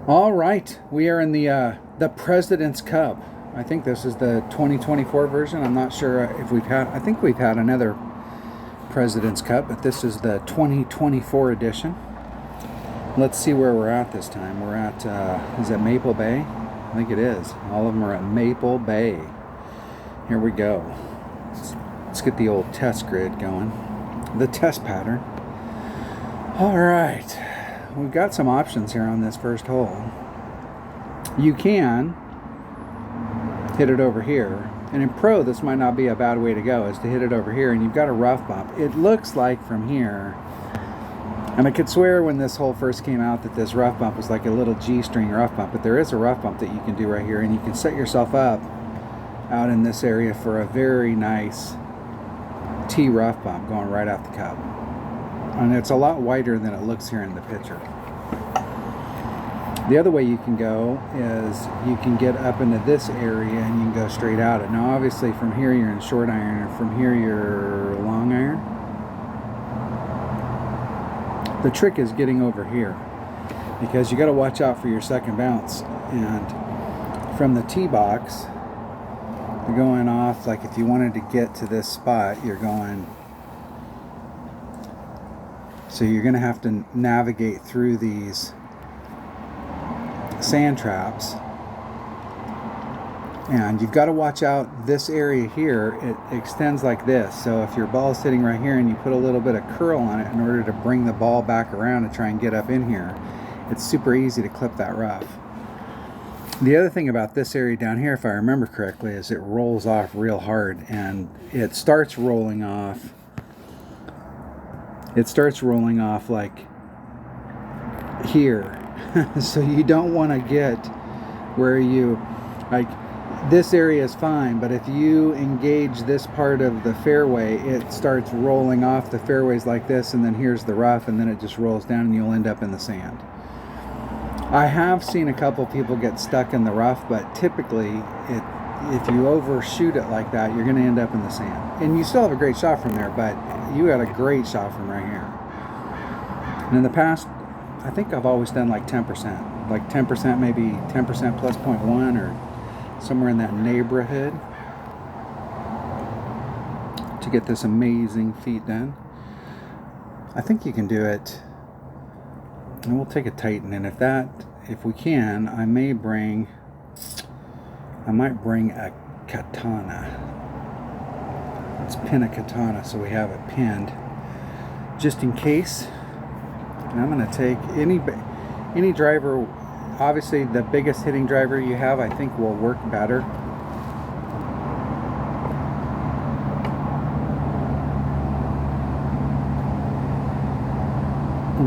All right, we are in the President's Cup. I think this is the 2024 version. I'm not sure if we've had. I think we've had another President's Cup, but this is the 2024 edition. Let's see where we're at this time. We're at is it Maple Bay? I think it is. All of them are at Maple Bay. Here we go. Let's get the old test grid going. The test pattern. All right. We've got some options here on this first hole. You can hit it over here, and in pro this might not be a bad way to go, is to hit it over here, and you've got a rough bump. It looks like from here, and I could swear when this hole first came out that this rough bump was like a little G-string rough bump, but there is a rough bump that you can do right here, and you can set yourself up out in this area for a very nice T rough bump going right out the cup. And it's a lot wider than it looks here in the picture. The other way you can go is you can get up into this area and you can go straight out it. Now obviously from here you're in short iron, and from here you're long iron. The trick is getting over here, because you got to watch out for your second bounce. And from the tee box, you're going off, like if you wanted to get to this spot, you're going, so you're going to have to navigate through these sand traps, and you've got to watch out. This area here, it extends like this, so if your ball is sitting right here and you put a little bit of curl on it in order to bring the ball back around and try and get up in here, it's super easy to clip that rough. The other thing about this area down here, if I remember correctly, is it rolls off real hard, and it starts rolling off. It starts rolling off like here. So you don't want to get where you, like, this area is fine, but if you engage this part of the fairway, it starts rolling off the fairways like this, and then here's the rough, and then it just rolls down and you'll end up in the sand. I have seen a couple people get stuck in the rough, but typically if you overshoot it like that, you're going to end up in the sand. And you still have a great shot from there, but you had a great shot from right here. And in the past, I think I've always done like 10%. Like 10%, maybe 10% plus 0.1 or somewhere in that neighborhood to get this amazing feat done. I think you can do it. And we'll take a Titan, and if we can, I might bring a katana. Let's pin a katana so we have it pinned, just in case. And I'm going to take any driver. Obviously, the biggest hitting driver you have, I think, will work better.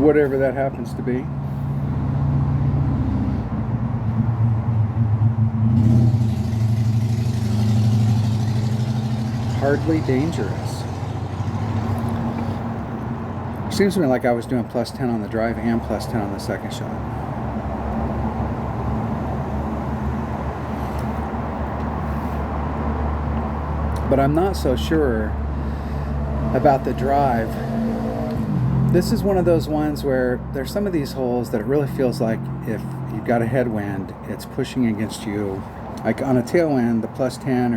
Whatever that happens to be. Hardly dangerous. Seems to me like I was doing plus 10 on the drive and plus 10 on the second shot. But I'm not so sure about the drive. This is one of those ones where there's some of these holes that it really feels like if you've got a headwind, it's pushing against you. Like on a tailwind, the plus 10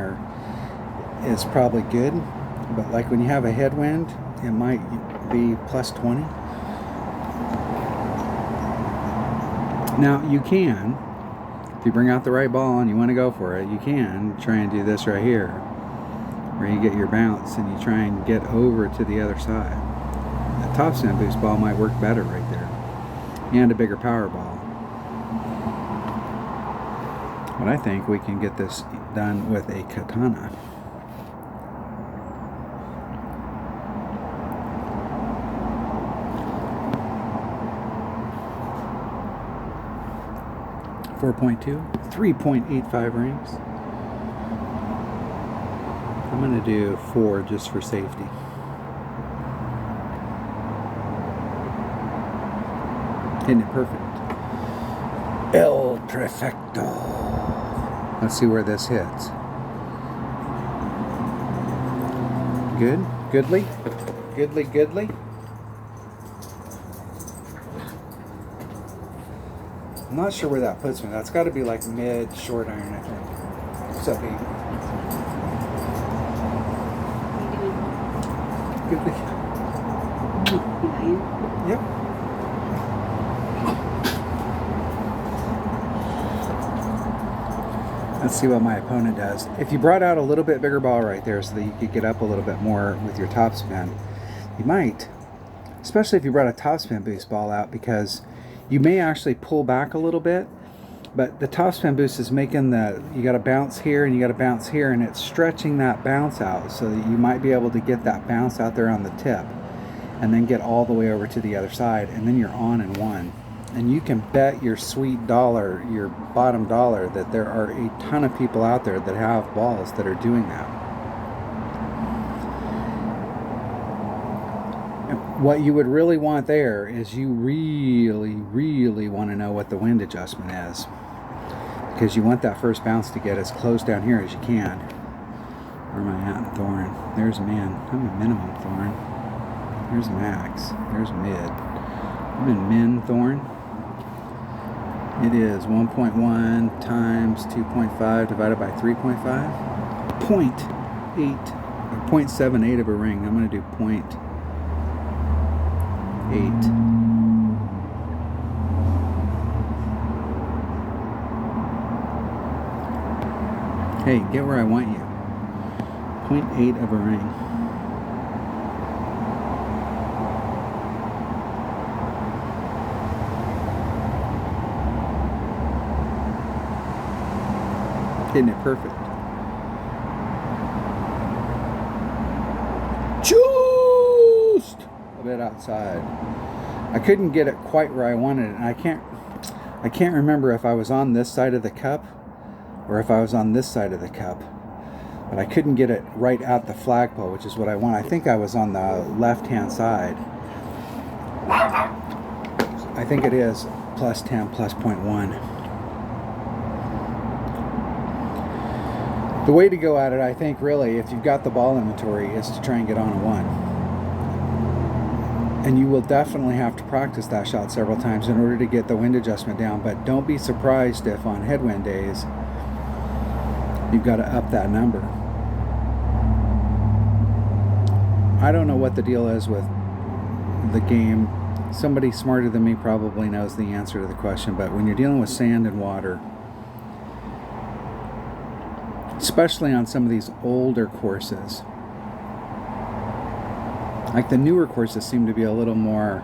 is probably good. But like when you have a headwind, it might be plus 20. Now you can, if you bring out the right ball and you want to go for it, you can try and do this right here, where you get your bounce and you try and get over to the other side. A top sand boost ball might work better right there, and a bigger power ball. But I think we can get this done with a katana. .2, 3.85 rings. I'm going to do 4 just for safety. Hitting it perfect. El Perfecto. Let's see where this hits. Good. Goodly. Goodly. I'm not sure where that puts me. That's got to be like mid short iron, I think. Sub 8. Good thing. Yep. Let's see what my opponent does. If you brought out a little bit bigger ball right there so that you could get up a little bit more with your topspin, you might, especially if you brought a topspin boost ball out, because you may actually pull back a little bit, but the topspin boost is making you got to bounce here and you got to bounce here, and it's stretching that bounce out so that you might be able to get that bounce out there on the tip and then get all the way over to the other side, and then you're on and one. And you can bet your sweet dollar, your bottom dollar, that there are a ton of people out there that have balls that are doing that. What you would really want there is you really want to know what the wind adjustment is, because you want that first bounce to get as close down here as you can. Where am I at in Thorn? There's min. I'm in minimum Thorn. There's max. There's mid. I'm in min Thorn. It is 1.1 times 2.5 divided by 3.5. 0.8 or 0.78 of a ring. I'm going to do 0.8. Hey, get where I want you. 0.8 of a ring. Hitting it perfect. Just a bit outside. I couldn't get it quite where I wanted it, and I can't remember if I was on this side of the cup or if I was on this side of the cup. But I couldn't get it right at the flagpole, which is what I want. I think I was on the left-hand side. I think it is plus 10, plus 0.1. The way to go at it, I think, really, if you've got the ball inventory, is to try and get on a 1. And you will definitely have to practice that shot several times in order to get the wind adjustment down. But don't be surprised if on headwind days, you've got to up that number. I don't know what the deal is with the game. Somebody smarter than me probably knows the answer to the question. But when you're dealing with sand and water, especially on some of these older courses, like the newer courses seem to be a little more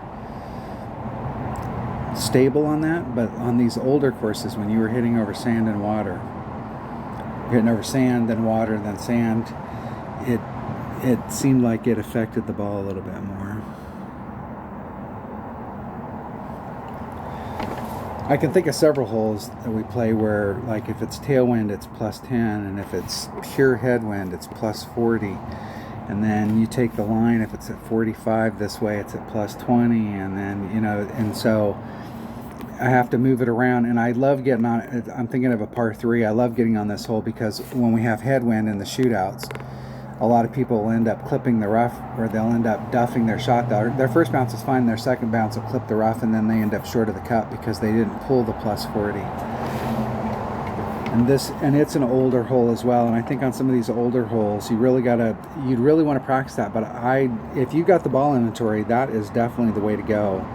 stable on that, but on these older courses, when you were hitting over sand and water, hitting over sand, then water, then sand, it seemed like it affected the ball a little bit more. I can think of several holes that we play where, like, if it's tailwind, it's plus 10, and if it's pure headwind, it's plus 40. And then you take the line, if it's at 45 this way, it's at plus 20, and then, you know, and so I have to move it around. And I love getting on it. I'm thinking of a par 3. I love getting on this hole because when we have headwind in the shootouts, a lot of people will end up clipping the rough, or they'll end up duffing their shot. Their first bounce is fine, their second bounce will clip the rough, and then they end up short of the cup because they didn't pull the plus 40. And it's an older hole as well, and I think on some of these older holes, you'd really want to practice that. But if you got the ball inventory, that is definitely the way to go,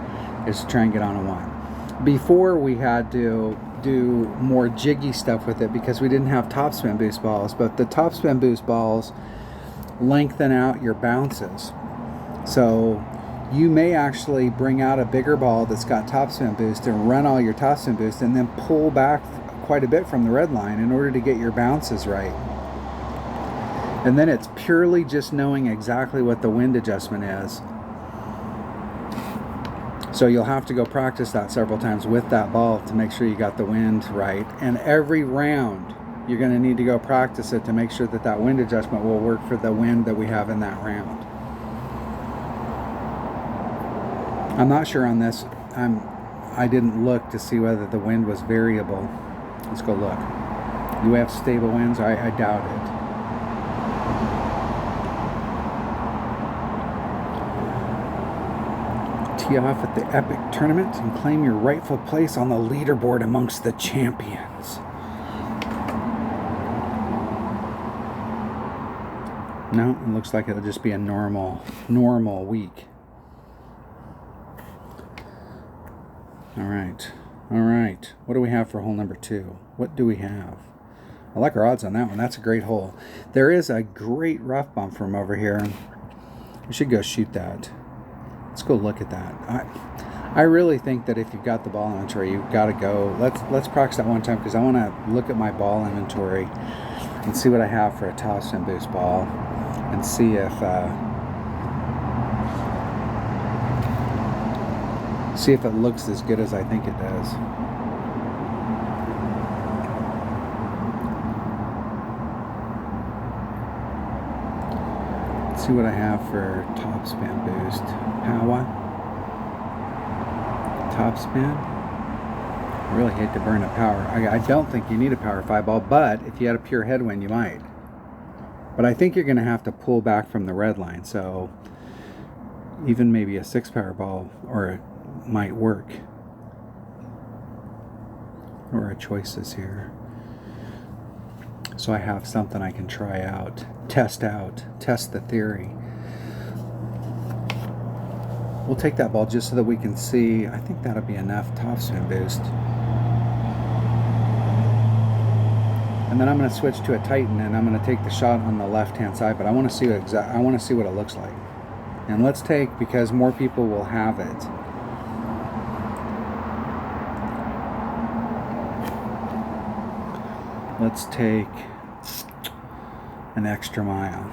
is to try and get on a 1. Before, we had to do more jiggy stuff with it because we didn't have topspin boost balls, but the topspin boost balls lengthen out your bounces. So you may actually bring out a bigger ball that's got topspin boost and run all your topspin boost and then pull back quite a bit from the red line in order to get your bounces right. And then it's purely just knowing exactly what the wind adjustment is. So you'll have to go practice that several times with that ball to make sure you got the wind right. And every round, you're going to need to go practice it to make sure that that wind adjustment will work for the wind that we have in that round. I'm not sure on this. I didn't look to see whether the wind was variable. Let's go look. Do we have stable winds? I doubt it. Tee off at the epic tournament and claim your rightful place on the leaderboard amongst the champions. No, it looks like it'll just be a normal week. All right. What do we have for hole number 2? What do we have? I like our odds on that one. That's a great hole. There is a great rough bump from over here. We should go shoot that. Let's go look at that. I really think that if you've got the ball inventory, you've got to go. Let's practice that one time, because I want to look at my ball inventory and see what I have for a topspin boost ball, and see if it looks as good as I think it does. Let's see what I have for topspin boost. Power. Topspin. I really hate to burn a power. I don't think you need a power 5 ball, but if you had a pure headwind, you might. But I think you're going to have to pull back from the red line, so even maybe a 6 power ball or it might work. Or our choices here. So I have something I can try out, test the theory. We'll take that ball just so that we can see. I think that'll be enough topspin boost. And then I'm going to switch to a Titan, and I'm going to take the shot on the left-hand side. But I want to see what it looks like. And let's take, because more people will have it. Let's take an extra mile.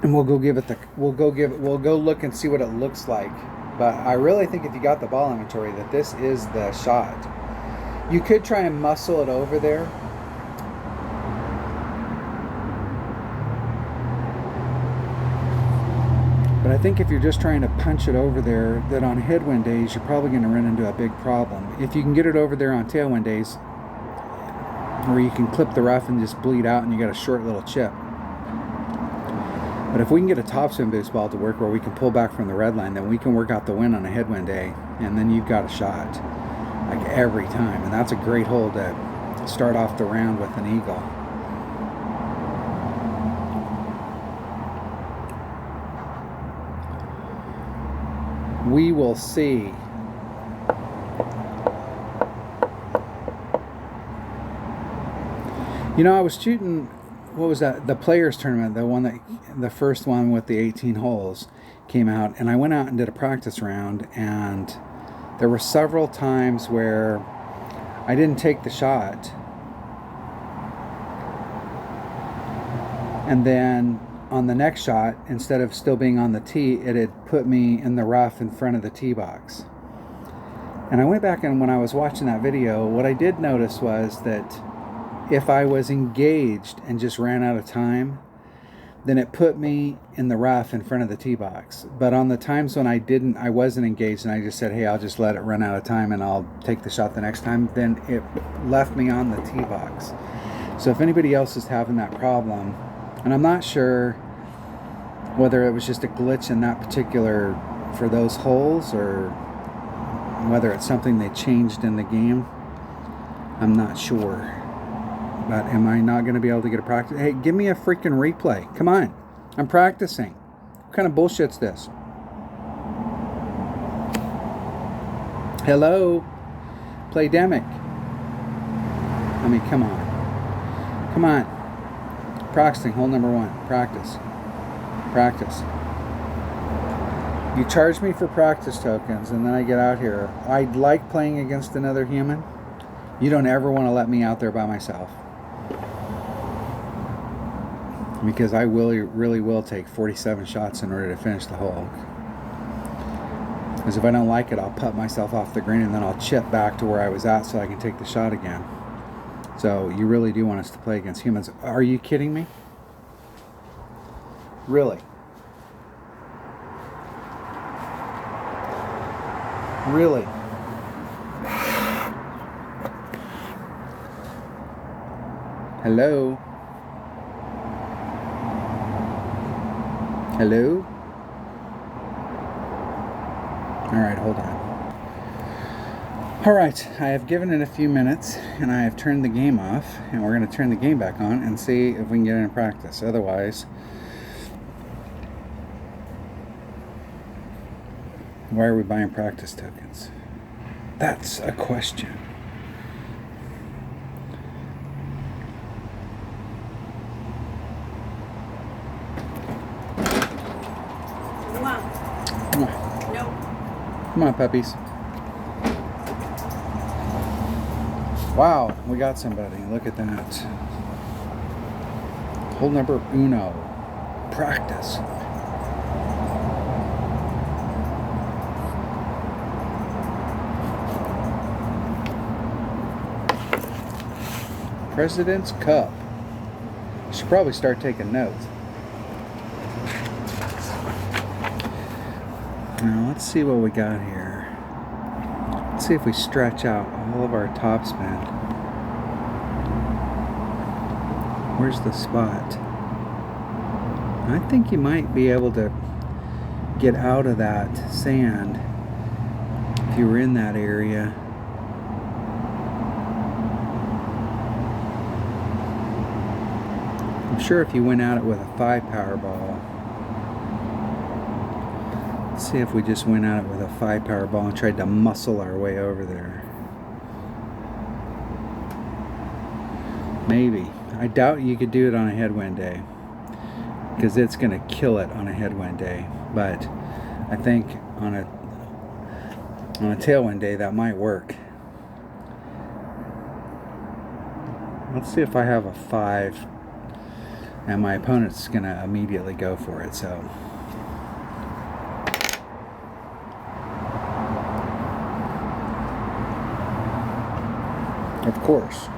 And we'll go look and see what it looks like. But I really think if you got the ball inventory that this is the shot. You could try and muscle it over there. But I think if you're just trying to punch it over there, that on headwind days, you're probably going to run into a big problem. If you can get it over there on tailwind days, where you can clip the rough and just bleed out and you got a short little chip. But if we can get a topspin boost ball to work where we can pull back from the red line, then we can work out the win on a headwind day, and then you've got a shot, like every time. And that's a great hole to start off the round with an eagle. We will see. You know, I was shooting, what was that? The Players Tournament, the first one with the 18 holes came out, and I went out and did a practice round, and there were several times where I didn't take the shot, and then on the next shot, instead of still being on the tee, it had put me in the rough in front of the tee box. And I went back, and when I was watching that video, what I did notice was that if I was engaged and just ran out of time, then it put me in the rough in front of the tee box. But on the times when I wasn't engaged, and I just said, hey, I'll just let it run out of time and I'll take the shot the next time, then it left me on the tee box. So if anybody else is having that problem, and I'm not sure whether it was just a glitch in that particular, for those holes, or whether it's something they changed in the game, I'm not sure. But am I not going to be able to get a practice? Hey, give me a freaking replay. Come on. I'm practicing. What kind of bullshit's this? Hello? Playdemic. I mean, come on. Come on. Practicing. Hole number 1. Practice. Practice. You charge me for practice tokens, and then I get out here. I like playing against another human. You don't ever want to let me out there by myself. Because I really will take 47 shots in order to finish the hole. Because if I don't like it, I'll putt myself off the green, and then I'll chip back to where I was at so I can take the shot again. So you really do want us to play against humans. Are you kidding me? Really? Really? Hello? Hello? Alright, hold on. Alright, I have given it a few minutes and I have turned the game off, and we're going to turn the game back on and see if we can get in practice. Otherwise, why are we buying practice tokens? That's a question. Come on. Nope. Come on, puppies. Wow, we got somebody. Look at that. Hole number uno. Practice. President's Cup. Should probably start taking notes. Now let's see what we got here. Let's see if we stretch out all of our top spin. Where's the spot? I think you might be able to get out of that sand if you were in that area. I'm sure if you went at it with a 5 Powerball. Let's see if we just went at it with a 5 Powerball and tried to muscle our way over there. Maybe. I doubt you could do it on a headwind day, because it's going to kill it on a headwind day. But I think on a tailwind day that might work. Let's see if I have a 5, and my opponent's going to immediately go for it. So of course.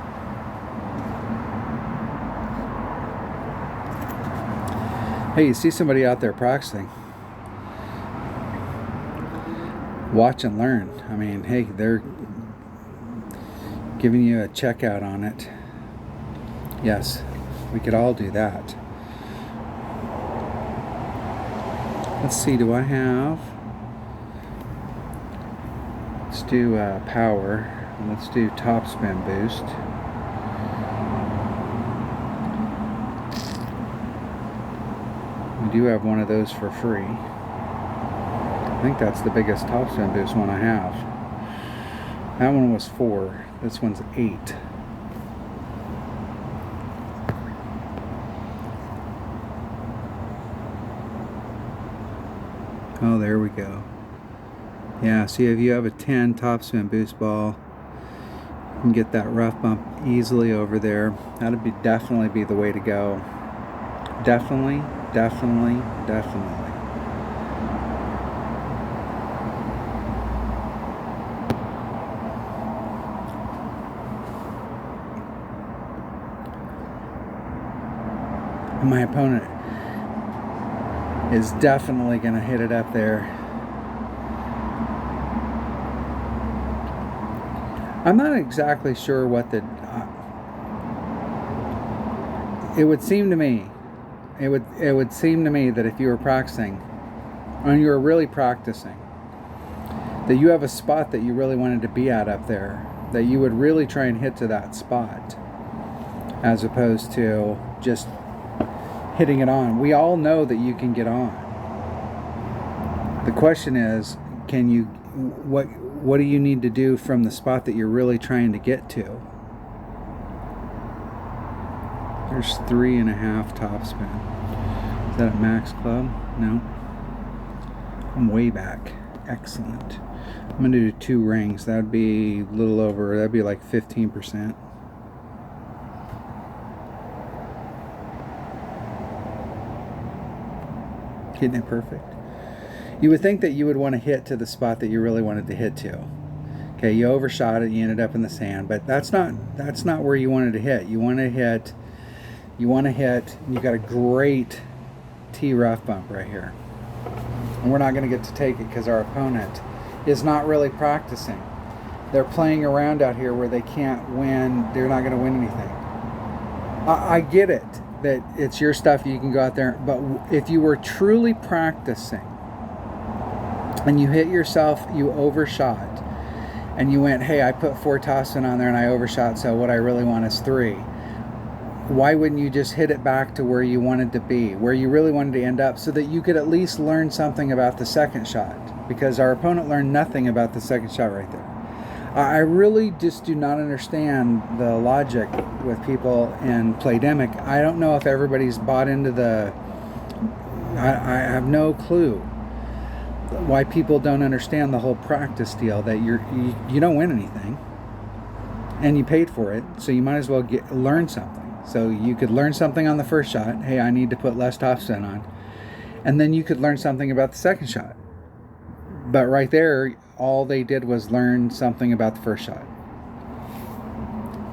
Hey, you see somebody out there practicing. Watch and learn. I mean, hey, they're giving you a checkout on it. Yes, we could all do that. Let's see, do I have... Let's do power. Let's do top spin boost. We do have one of those for free. I think that's the biggest top spin boost one I have. That one was 4. This one's 8. Oh, there we go. Yeah, see, if you have a 10 top spin boost ball, you can get that rough bump easily over there. That'd be definitely be the way to go. Definitely, definitely, definitely. And my opponent is definitely going to hit it up there. I'm not exactly sure what the... it would seem to me, it would seem to me that if you were practicing, and you were really practicing, that you have a spot that you really wanted to be at up there, that you would really try and hit to that spot, as opposed to just hitting it on. We all know that you can get on. The question is, can you... What do you need to do from the spot that you're really trying to get to? There's 3.5 top spin. Is that at max club? No. I'm way back. Excellent. I'm going to do 2 rings. That would be a little over, that would be like 15%. Hitting it perfect. You would think that you would want to hit to the spot that you really wanted to hit to. Okay, you overshot it, you ended up in the sand, but that's not where you wanted to hit. You want to hit, you got a great T rough bump right here. And we're not going to get to take it because our opponent is not really practicing. They're playing around out here where they can't win, they're not going to win anything. I get it. that it's your stuff, you can go out there. But if you were truly practicing and you hit yourself, you overshot, and you went, hey, I put 4 topspin on there and I overshot, so what I really want is 3. Why wouldn't you just hit it back to where you wanted to be, where you really wanted to end up, so that you could at least learn something about the second shot? Because our opponent learned nothing about the second shot right there. I really just do not understand the logic with people in Playdemic. I don't know if everybody's bought into the... I have no clue why people don't understand the whole practice deal, that you don't win anything, and you paid for it, so you might as well learn something. So you could learn something on the first shot. Hey, I need to put less topspin on. And then you could learn something about the second shot. But right there, all they did was learn something about the first shot.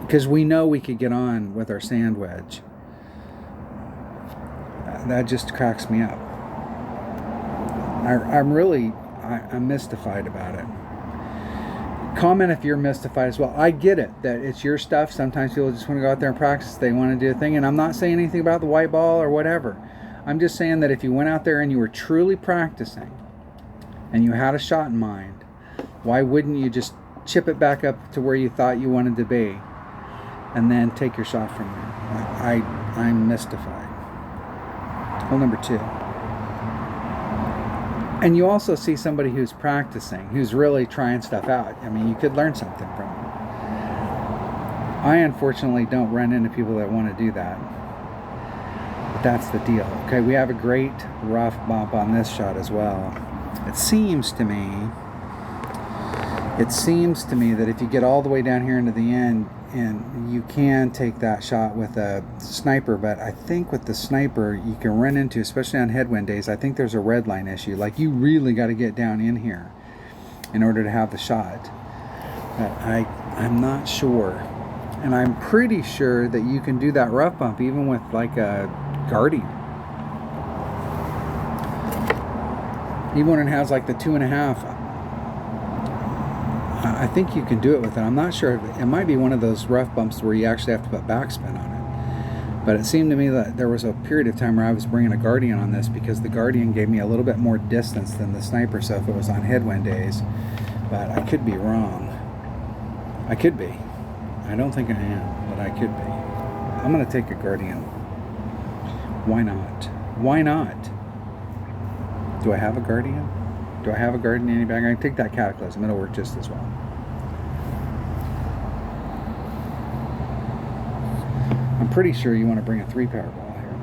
Because we know we could get on with our sand wedge. That just cracks me up. I'm mystified about it. Comment if you're mystified as well. I get it that it's your stuff. Sometimes people just want to go out there and practice. They want to do a thing. And I'm not saying anything about the white ball or whatever. I'm just saying that if you went out there and you were truly practicing and you had a shot in mind, why wouldn't you just chip it back up to where you thought you wanted to be and then take your shot from there? I'm mystified. Hole number 2. And you also see somebody who's practicing, who's really trying stuff out. I mean, you could learn something from them. I unfortunately don't run into people that want to do that. But that's the deal. Okay, we have a great rough bump on this shot as well. It seems to me that if you get all the way down here into the end, and you can take that shot with a sniper, but I think with the sniper you can run into, especially on headwind days, I think there's a red line issue. Like, you really got to get down in here in order to have the shot. But I'm not sure. And I'm pretty sure that you can do that rough bump even with like a Guardian. Even when it has like the 2.5, I think you can do it with it. I'm not sure. It might be one of those rough bumps where you actually have to put backspin on it. But it seemed to me that there was a period of time where I was bringing a Guardian on this because the Guardian gave me a little bit more distance than the sniper, so if it was on headwind days. But I could be wrong. I could be. I don't think I am, but I could be. I'm going to take a Guardian. Why not? Why not? Do I have a Guardian? Do I have a Guardian in any bag? I can take that Cataclysm. It'll work just as well. I'm pretty sure you want to bring a 3-power ball here.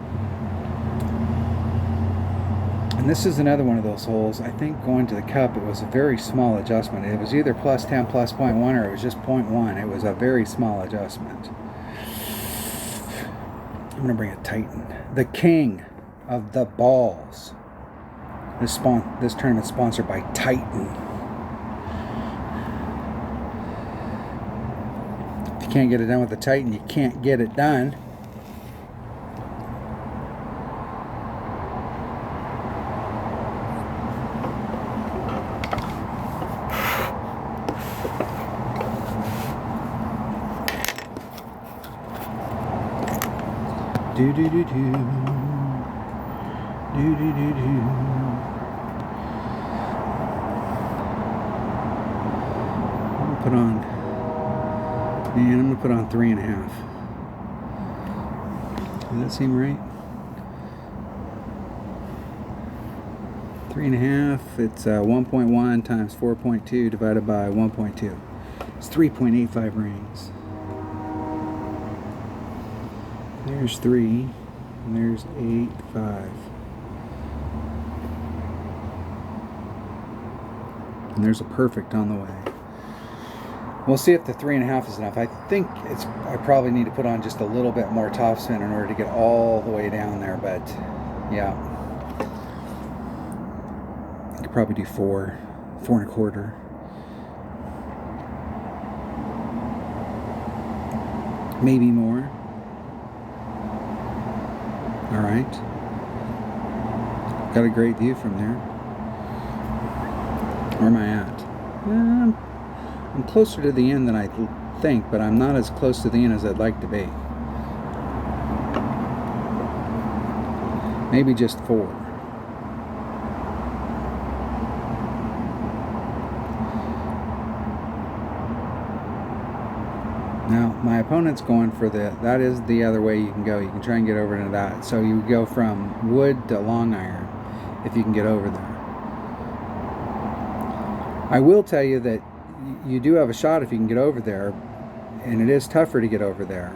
And this is another one of those holes. I think going to the cup, it was a very small adjustment. It was either plus 10, plus 0.1, or it was just 0.1. It was a very small adjustment. I'm going to bring a Titan. The king of the balls. This tournament is sponsored by Titan. If you can't get it done with the Titan, you can't get it done. Do do do do. Do do do do. Put on, and I'm going to put on 3.5. Does that seem right? 3.5, it's 1.1 times 4.2 divided by 1.2. It's 3.85 rings. There's 3, and there's 8, 5. And there's a perfect on the way. We'll see if the 3.5 is enough. I think I probably need to put on just a little bit more topspin in order to get all the way down there, but yeah. I could probably do 4, 4.25. Maybe more. All right. Got a great view from there. Where am I at? I'm closer to the end than I think, but I'm not as close to the end as I'd like to be. Maybe just 4. Now, my opponent's going for that is the other way you can go. You can try and get over into that. So you go from wood to long iron if you can get over there. I will tell you that you do have a shot if you can get over there, and it is tougher to get over there.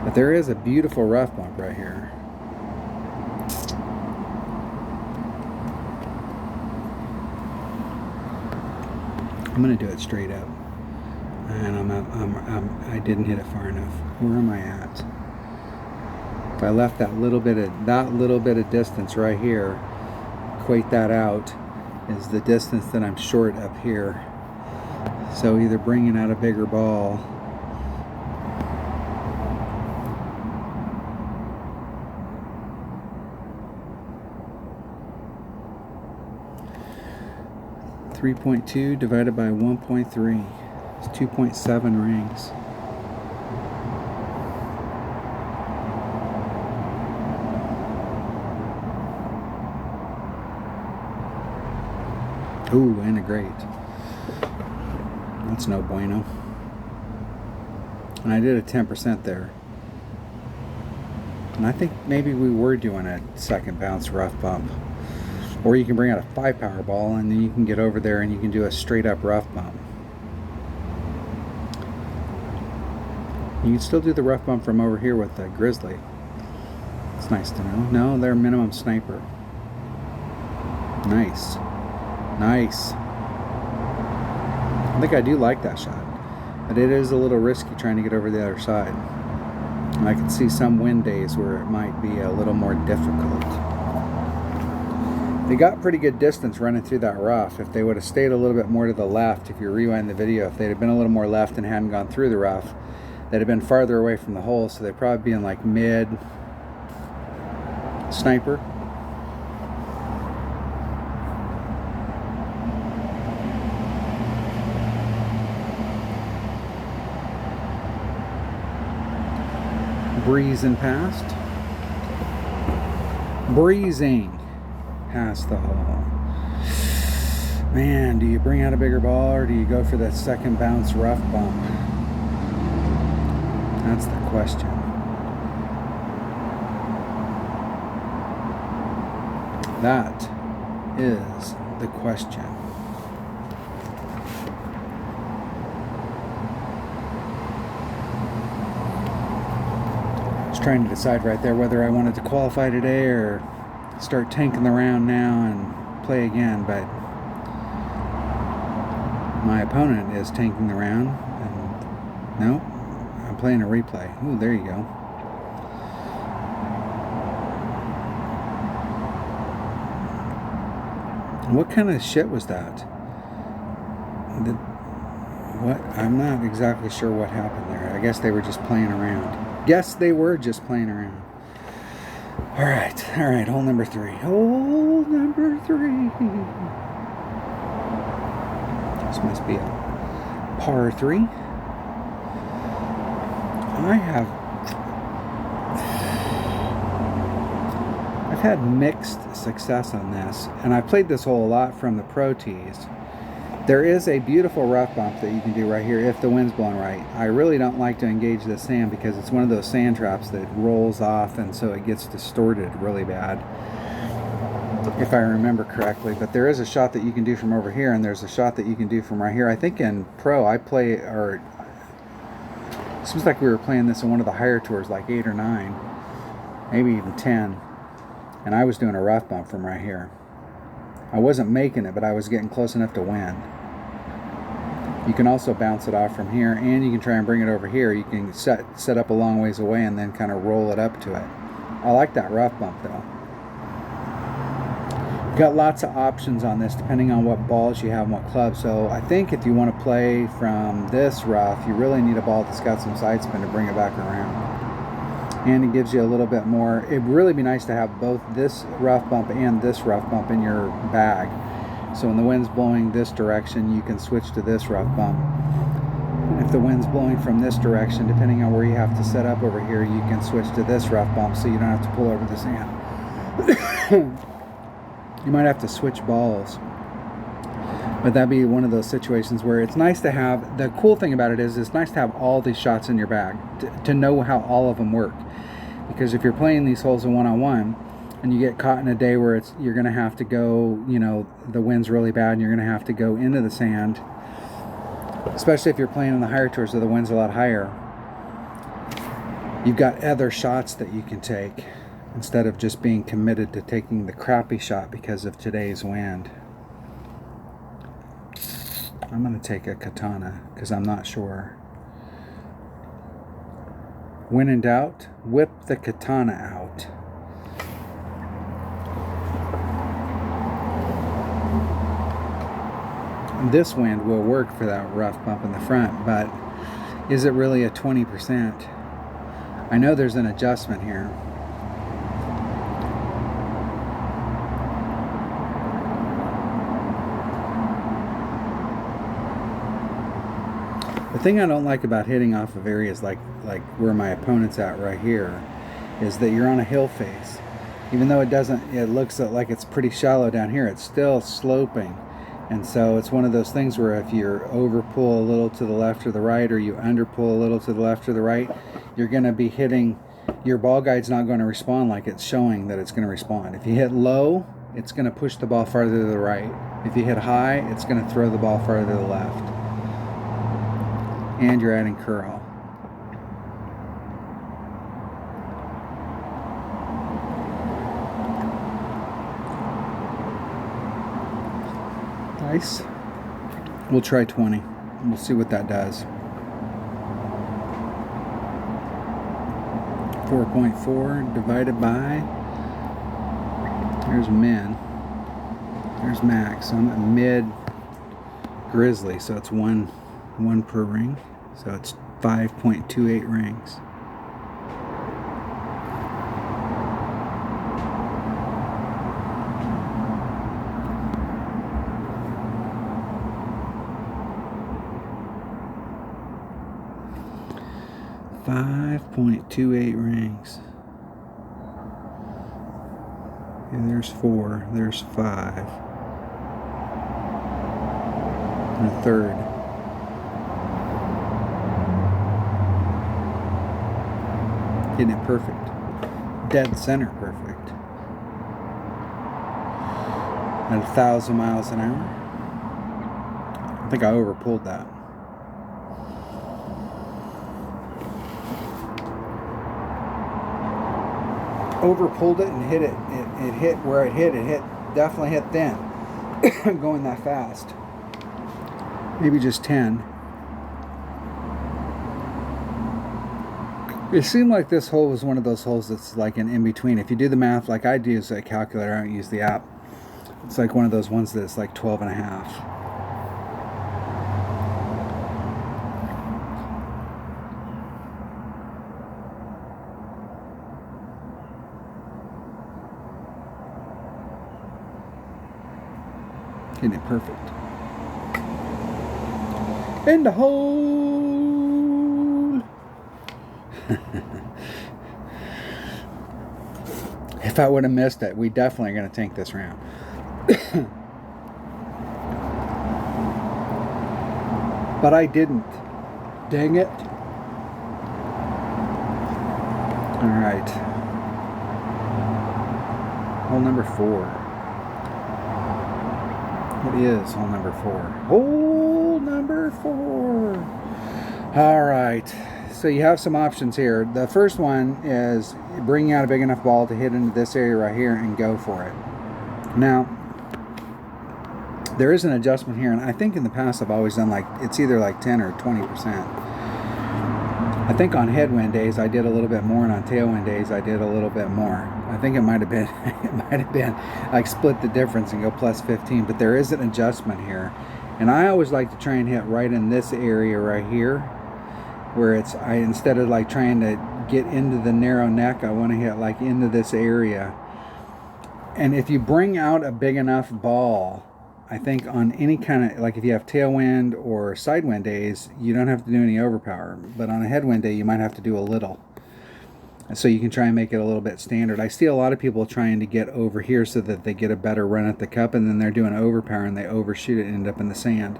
But there is a beautiful rough bump right here. I'm going to do it straight up, and I didn't hit it far enough. Where am I at? If I left that little bit of distance right here, equate that out, is the distance that I'm short up here. So either bringing out a bigger ball, .2 divided by 1.3 is 2.7 rings. Ooh, and a great. That's no bueno. And I did a 10% there. And I think maybe we were doing a second bounce rough bump. Or you can bring out a 5 power ball and then you can get over there and you can do a straight up rough bump. You can still do the rough bump from over here with the Grizzly. It's nice to know. No, they're minimum sniper. Nice. Nice. I think I do like that shot. But it is a little risky trying to get over the other side. And I can see some wind days where it might be a little more difficult. They got pretty good distance running through that rough. If they would have stayed a little bit more to the left, if you rewind the video, if they'd have been a little more left and hadn't gone through the rough, they'd have been farther away from the hole, so they'd probably be in like mid sniper. Breezing past. Breezing past the hole. Man, do you bring out a bigger ball or do you go for that second bounce rough bump? That's the question. That is the question. I was trying to decide right there whether I wanted to qualify today or start tanking the round now and play again, but my opponent is tanking the round, and no, I'm playing a replay. Ooh, there you go. What kind of shit was that? What? I'm not exactly sure what happened there. I guess they were just playing around. Yes, they were just playing around. All right, hole number 3. Hole number 3. This must be a par 3. I've had mixed success on this, and I played this hole a lot from the pro tees. There is a beautiful rough bump that you can do right here if the wind's blowing right. I really don't like to engage the sand because it's one of those sand traps that rolls off, and so it gets distorted really bad, if I remember correctly. But there is a shot that you can do from over here, and there's a shot that you can do from right here. I think in pro I play, or it seems like we were playing this in one of the higher tours, like 8 or 9, maybe even 10, and I was doing a rough bump from right here. I wasn't making it, but I was getting close enough to win. You can also bounce it off from here, and you can try and bring it over here. You can set up a long ways away and then kind of roll it up to it. I like that rough bump though. You've got lots of options on this depending on what balls you have and what clubs. So I think if you want to play from this rough, you really need a ball that's got some side spin to bring it back around. And it gives you a little bit more. It'd really be nice to have both this rough bump and this rough bump in your bag. So when the wind's blowing this direction, you can switch to this rough bump. And if the wind's blowing from this direction, depending on where you have to set up over here, you can switch to this rough bump so you don't have to pull over the sand. You might have to switch balls. But that'd be one of those situations where it's nice to have, the cool thing about it is it's nice to have all these shots in your bag, to know how all of them work. Because if you're playing these holes in one-on-one, and you get caught in a day where you're going to have to go, you know, the wind's really bad and you're going to have to go into the sand, especially if you're playing in the higher tours where the wind's a lot higher, you've got other shots that you can take instead of just being committed to taking the crappy shot because of today's wind. I'm going to take a katana because I'm not sure. When in doubt, whip the katana out. This wind will work for that rough bump in the front, but is it really a 20%? I know there's an adjustment here. The thing I don't like about hitting off of areas like where my opponent's at right here is that you're on a hill face. Even though it looks like it's pretty shallow down here, it's still sloping. And so it's one of those things where if you overpull a little to the left or the right, or you underpull a little to the left or the right, you're going to be hitting, your ball guide's not going to respond like it's showing that it's going to respond. If you hit low, it's going to push the ball farther to the right. If you hit high, it's going to throw the ball farther to the left. And you're adding curl. Nice. We'll try 20. We'll see what that does. 4.4 divided by, there's min, there's max. So I'm at mid grizzly, so it's one per ring, so it's 5.28 rings. .28 rings. And there's 4. There's 5. And a third. Getting it perfect. Dead center perfect. At 1,000 miles an hour. I think I overpulled that. Overpulled it and hit it. It hit where it hit. Definitely hit thin. Going that fast. Maybe just 10. It seemed like this hole was one of those holes that's like an in-between. If you do the math like I do, use a calculator, I don't use the app. It's like one of those ones that's like 12 and a half. Getting it perfect. In the hole. If I would have missed it, we definitely are going to tank this round. But I didn't. Dang it. All right. Hole number 4. What is hole number 4? Hole number 4. All right. So you have some options here. The first one is bringing out a big enough ball to hit into this area right here and go for it. Now, there is an adjustment here, and I think in the past I've always done like, it's either like 10 or 20%. I think on headwind days I did a little bit more, and on tailwind days I did a little bit more. I think it might have been like split the difference and go plus 15, but there is an adjustment here. And I always like to try and hit right in this area right here, where instead of like trying to get into the narrow neck, I want to hit like into this area. And if you bring out a big enough ball I think on any kind of, like if you have tailwind or side wind days, you don't have to do any overpower. But on a headwind day, you might have to do a little. So you can try and make it a little bit standard. I see a lot of people trying to get over here so that they get a better run at the cup, and then they're doing overpower and they overshoot it and end up in the sand.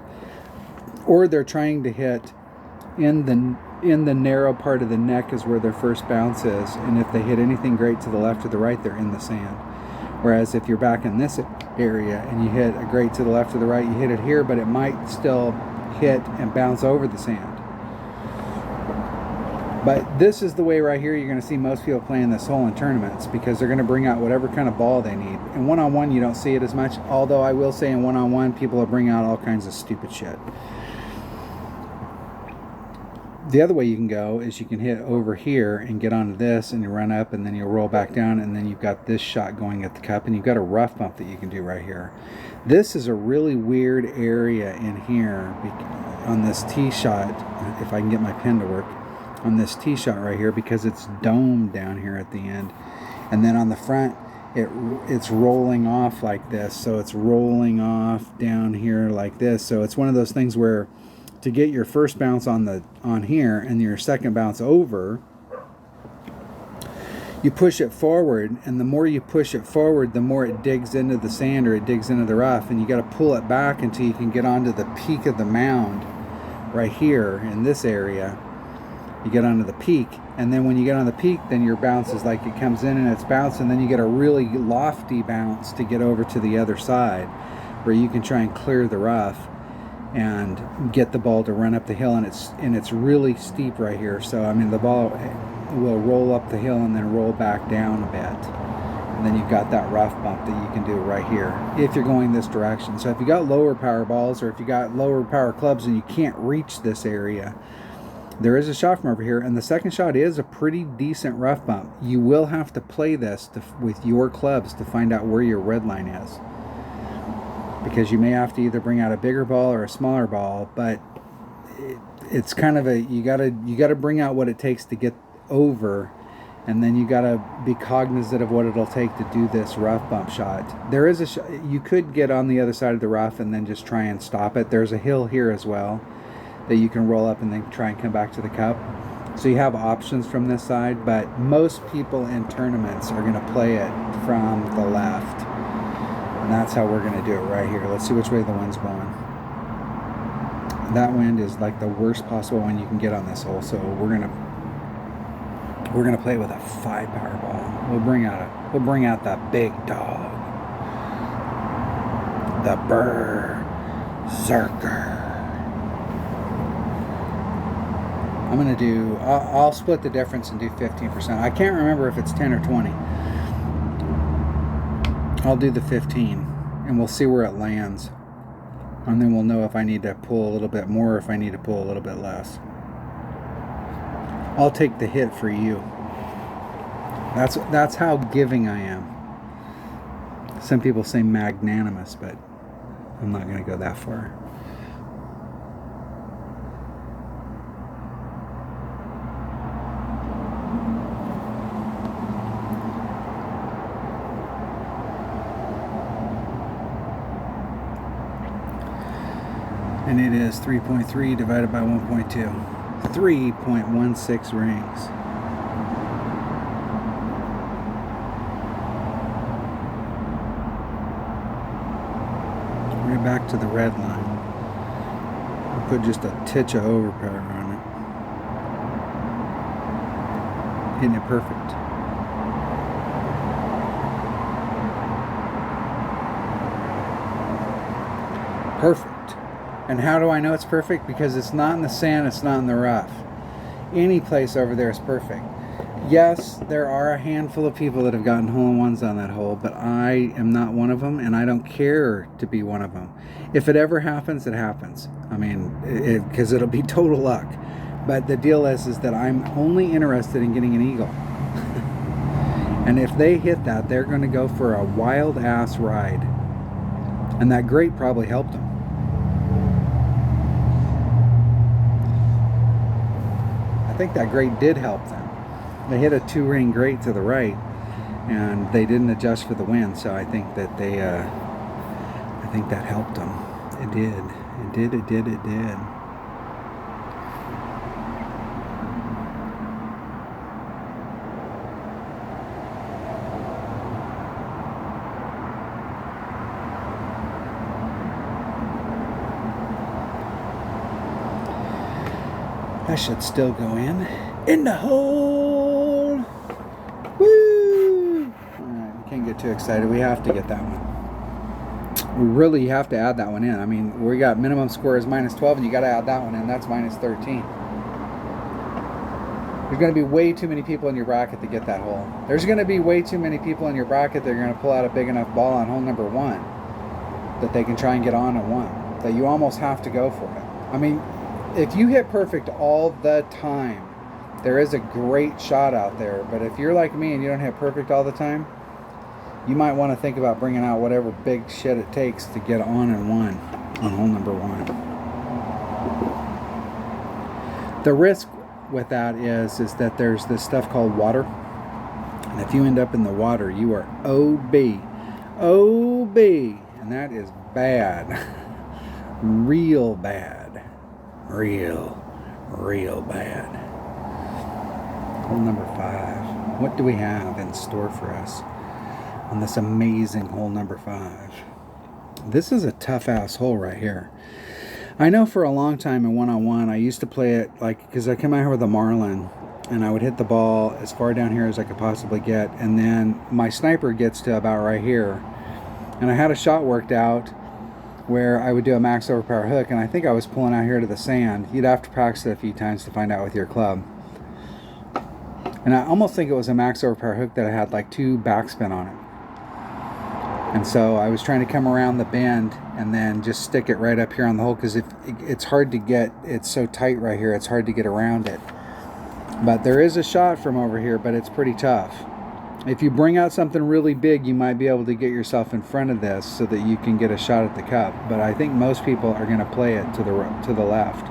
Or they're trying to hit in the narrow part of the neck is where their first bounce is, and if they hit anything great to the left or the right, they're in the sand. Whereas if you're back in this area and you hit a great to the left or the right, you hit it here, but it might still hit and bounce over the sand. But this is the way right here you're going to see most people playing this hole in tournaments, because they're going to bring out whatever kind of ball they need. In one-on-one, you don't see it as much, although I will say in one-on-one, people will bring out all kinds of stupid shit. The other way you can go is you can hit over here and get onto this, and you run up, and then you'll roll back down, and then you've got this shot going at the cup, and you've got a rough bump that you can do right here. This is a really weird area in here on this tee shot, if I can get my pen to work, on this tee shot right here, because it's domed down here at the end, and then on the front it's rolling off like this, so it's rolling off down here like this. So it's one of those things where to get your first bounce on here and your second bounce over, you push it forward, and the more you push it forward, the more it digs into the sand or it digs into the rough, and you got to pull it back until you can get onto the peak of the mound right here in this area. You get onto the peak, and then when you get on the peak, then your bounce is like it comes in and it's bounced, and then you get a really lofty bounce to get over to the other side where you can try and clear the rough and get the ball to run up the hill, and it's really steep right here. So I mean, the ball will roll up the hill and then roll back down a bit, and then you've got that rough bump that you can do right here if you're going this direction. So if you got lower power balls, or if you got lower power clubs and you can't reach this area, there is a shot from over here, and the second shot is a pretty decent rough bump. You will have to play this with your clubs to find out where your red line is, because you may have to either bring out a bigger ball or a smaller ball. But it's kind of a, you gotta bring out what it takes to get over, and then you gotta be cognizant of what it'll take to do this rough bump shot. There is a you could get on the other side of the rough and then just try and stop it. There's a hill here as well that you can roll up and then try and come back to the cup. So you have options from this side, but most people in tournaments are going to play it from the left. And that's how we're going to do it right here. Let's see which way the wind's blowing. That wind is like the worst possible one you can get on this hole. So we're gonna play it with a 5 power ball. We'll bring out the big dog, the Berserker. I'm gonna do, I'll split the difference and do 15%. I can't remember if it's 10 or 20. I'll do the 15 and we'll see where it lands. And then we'll know if I need to pull a little bit more or if I need to pull a little bit less. I'll take the hit for you. That's how giving I am. Some people say magnanimous, but I'm not gonna go that far. And it is 3.3 divided by 1.2. 3.16 rings. Right back to the red line. I'll put just a titch of overpower on it. Hitting it perfect. Perfect. And how do I know it's perfect? Because it's not in the sand, it's not in the rough. Any place over there is perfect. Yes, there are a handful of people that have gotten hole-in-ones on that hole, but I am not one of them, and I don't care to be one of them. If it ever happens, it happens. I mean, because it'll be total luck. But the deal is that I'm only interested in getting an eagle. And if they hit that, they're going to go for a wild-ass ride. And that grate probably helped them. I think that grate did help them. They hit a 2-ring grate to the right, and they didn't adjust for the wind. So I think that they I think that helped him. It did. It did, it did, it did. That should still go in the hole. Woo! Alright, we can't get too excited. We have to get that one. We really have to add that one in. I mean, we got minimum score is -12, and you got to add that one in. That's -13. There's going to be way too many people in your bracket to get that hole. There's going to be way too many people in your bracket that are going to pull out a big enough ball on hole number 1 that they can try and get on at 1. That you almost have to go for it. I mean, if you hit perfect all the time, there is a great shot out there. But if you're like me and you don't hit perfect all the time, you might want to think about bringing out whatever big shit it takes to get on and 1 on hole number 1. The risk with that is that there's this stuff called water. And if you end up in the water, you are OB. OB. And that is bad. Real bad. Real bad. Hole number 5. What do we have in store for us on this amazing hole number 5? This is a tough ass hole right here. I know for a long time in one-on-one I used to play it like, because I come out here with a Marlin and I would hit the ball as far down here as I could possibly get, and then my sniper gets to about right here, and I had a shot worked out where I would do a max overpower hook, and I think I was pulling out here to the sand. You'd have to practice it a few times to find out with your club. And I almost think it was a max overpower hook that I had like 2 backspin on it. And so I was trying to come around the bend and then just stick it right up here on the hole, because it's hard to get, it's so tight right here, it's hard to get around it. But there is a shot from over here, but it's pretty tough. If you bring out something really big, you might be able to get yourself in front of this so that you can get a shot at the cup. But I think most people are going to play it to the left.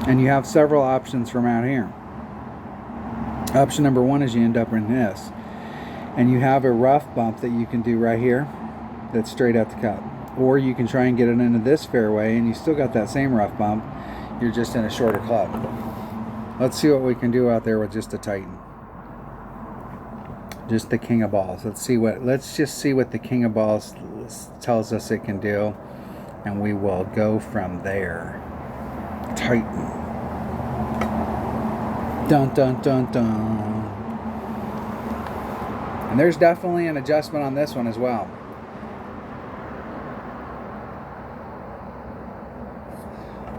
And you have several options from out here. Option number 1 is you end up in this. And you have a rough bump that you can do right here that's straight at the cup. Or you can try and get it into this fairway and you still got that same rough bump. You're just in a shorter club. Let's see what we can do out there with just a Titan. Just the king of balls. Let's just see what the king of balls tells us it can do, and we will go from there. Titan. Dun dun dun dun. And there's definitely an adjustment on this one as well.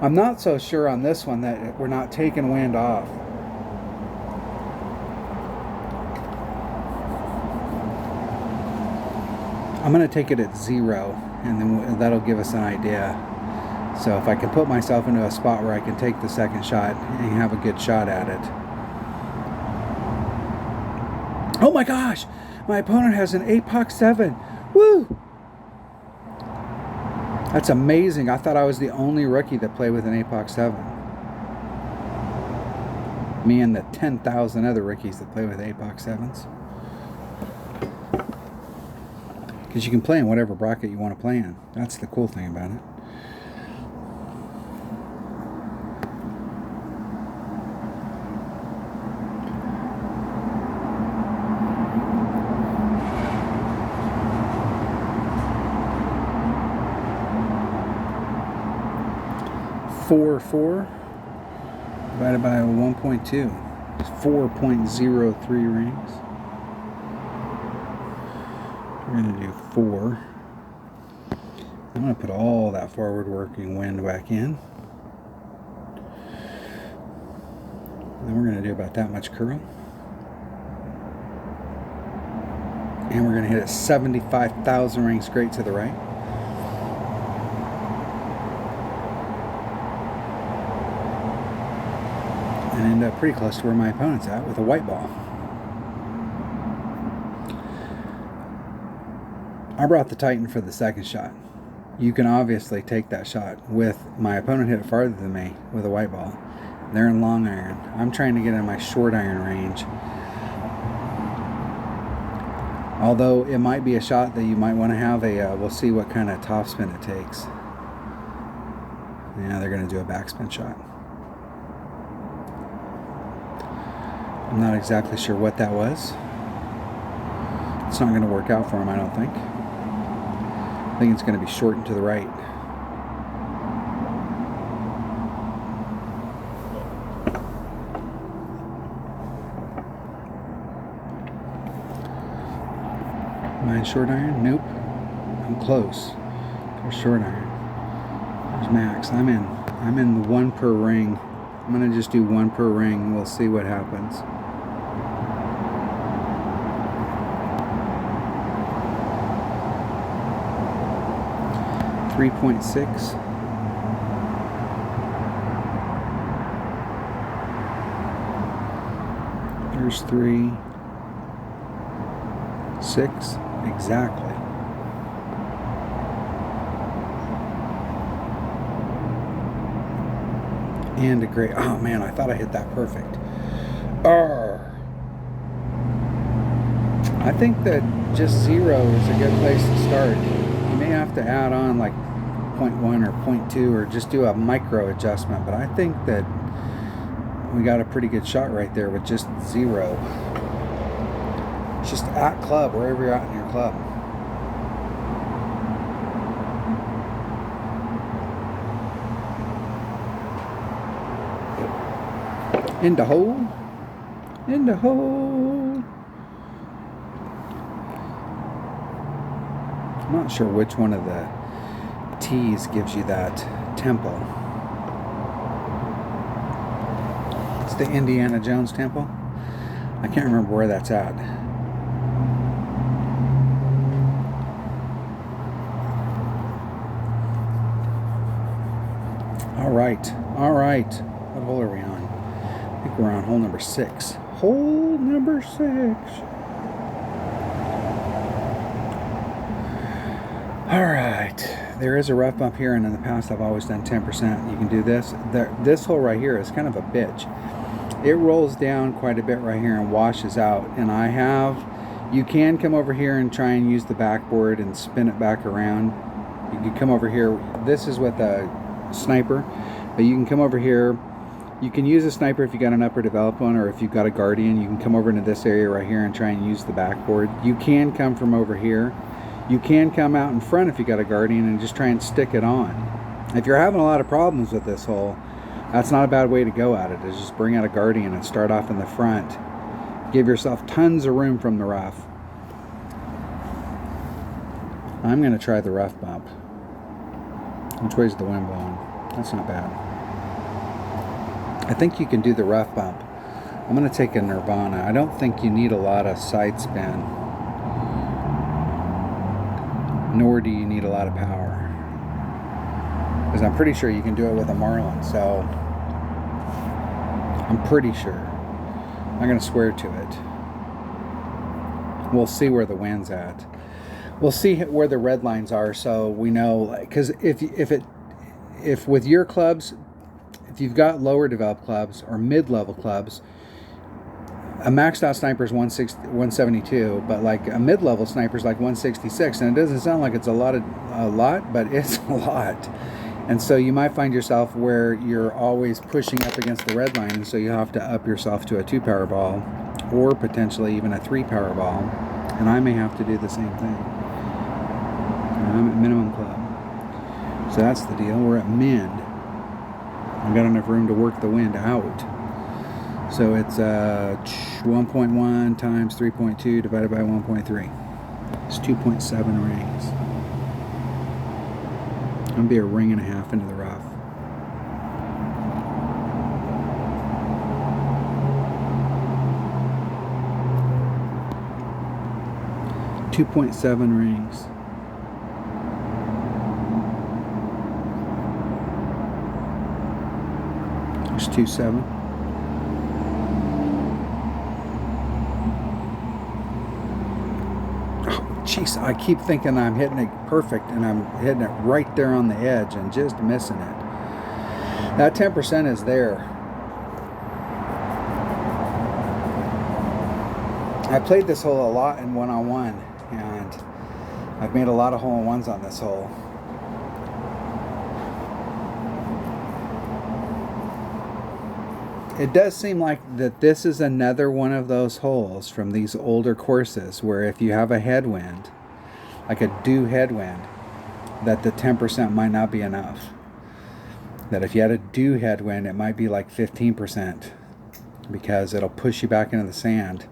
I'm not so sure on this one that we're not taking wind off. I'm going to take it at 0, and then that'll give us an idea. So if I can put myself into a spot where I can take the second shot and have a good shot at it. Oh my gosh! My opponent has an APOC 7. Woo! That's amazing. I thought I was the only rookie that played with an APOC 7. Me and the 10,000 other rookies that play with APOC 7s. Because you can play in whatever bracket you want to play in. That's the cool thing about it. Four divided by 1.2 is 4.03 rings. We're going to do 4. I'm going to put all that forward working wind back in. Then we're going to do about that much curl. And we're going to hit it 75,000 rings straight to the right. And end up pretty close to where my opponent's at with a white ball. I brought the Titan for the second shot. You can obviously take that shot. With my opponent hit it farther than me with a white ball. They're in long iron. I'm trying to get in my short iron range. Although it might be a shot that you might want to have we'll see what kind of topspin it takes. Yeah, they're going to do a backspin shot. I'm not exactly sure what that was. It's not going to work out for him, I don't think. I think it's going to be short and to the right. Am I in short iron? Nope. I'm close. There's short iron. There's Max. I'm in one per ring. I'm gonna just do one per ring. We'll see what happens. .6. There's 3.6 exactly. And a great, oh man, I thought I hit that perfect. I think that just 0 is a good place to start. You may have to add on like 0.1 or 0.2 or just do a micro adjustment, but I think that we got a pretty good shot right there with just 0. Just at club, wherever you're at in your club. In the hole. In the hole. I'm not sure which one of the T's gives you that tempo. It's the Indiana Jones tempo. I can't remember where that's at. All right. What hole are we on? I think we're on hole number 6. Hole number 6. All right. There is a rough bump here, and in the past I've always done 10%. You can do this. This hole right here is kind of a bitch. It rolls down quite a bit right here and washes out. And you can come over here and try and use the backboard and spin it back around. You can come over here. This is with a sniper, but you can come over here. You can use a sniper if you got an upper developed one, or if you've got a guardian, you can come over into this area right here and try and use the backboard. You can come from over here. You can come out in front if you got a guardian and just try and stick it on. If you're having a lot of problems with this hole, that's not a bad way to go at it, is just bring out a guardian and start off in the front. Give yourself tons of room from the rough. I'm going to try the rough bump. Which way's the wind blowing? That's not bad. I think you can do the rough bump. I'm going to take a Nirvana. I don't think you need a lot of side spin, nor do you need a lot of power, because I'm pretty sure you can do it with a Marlin. So I'm pretty sure. I'm going to swear to it. We'll see where the wind's at. We'll see where the red lines are, so we know. Because if with your clubs, if you've got lower developed clubs or mid-level clubs, a maxed out sniper is 172, but like a mid-level sniper is like 166, and it doesn't sound like it's a lot, but it's a lot. And so you might find yourself where you're always pushing up against the red line, and so you have to up yourself to a 2-power ball, or potentially even a 3-power ball. And I may have to do the same thing. I'm at minimum club. So that's the deal. We're at min. I've got enough room to work the wind out. So it's 1.1 times 3.2 divided by 1.3. It's 2.7 rings. I'm going to be a ring and a half into the rough. .7 rings. There's 2.7. Jeez, I keep thinking I'm hitting it perfect, and I'm hitting it right there on the edge and just missing it. That 10% is there. I played this hole a lot in one-on-one, and I've made a lot of hole-in-ones on this hole. It does seem like that this is another one of those holes from these older courses where if you have a headwind, like a due headwind, that the 10% might not be enough. That if you had a due headwind, it might be like 15% because it'll push you back into the sand.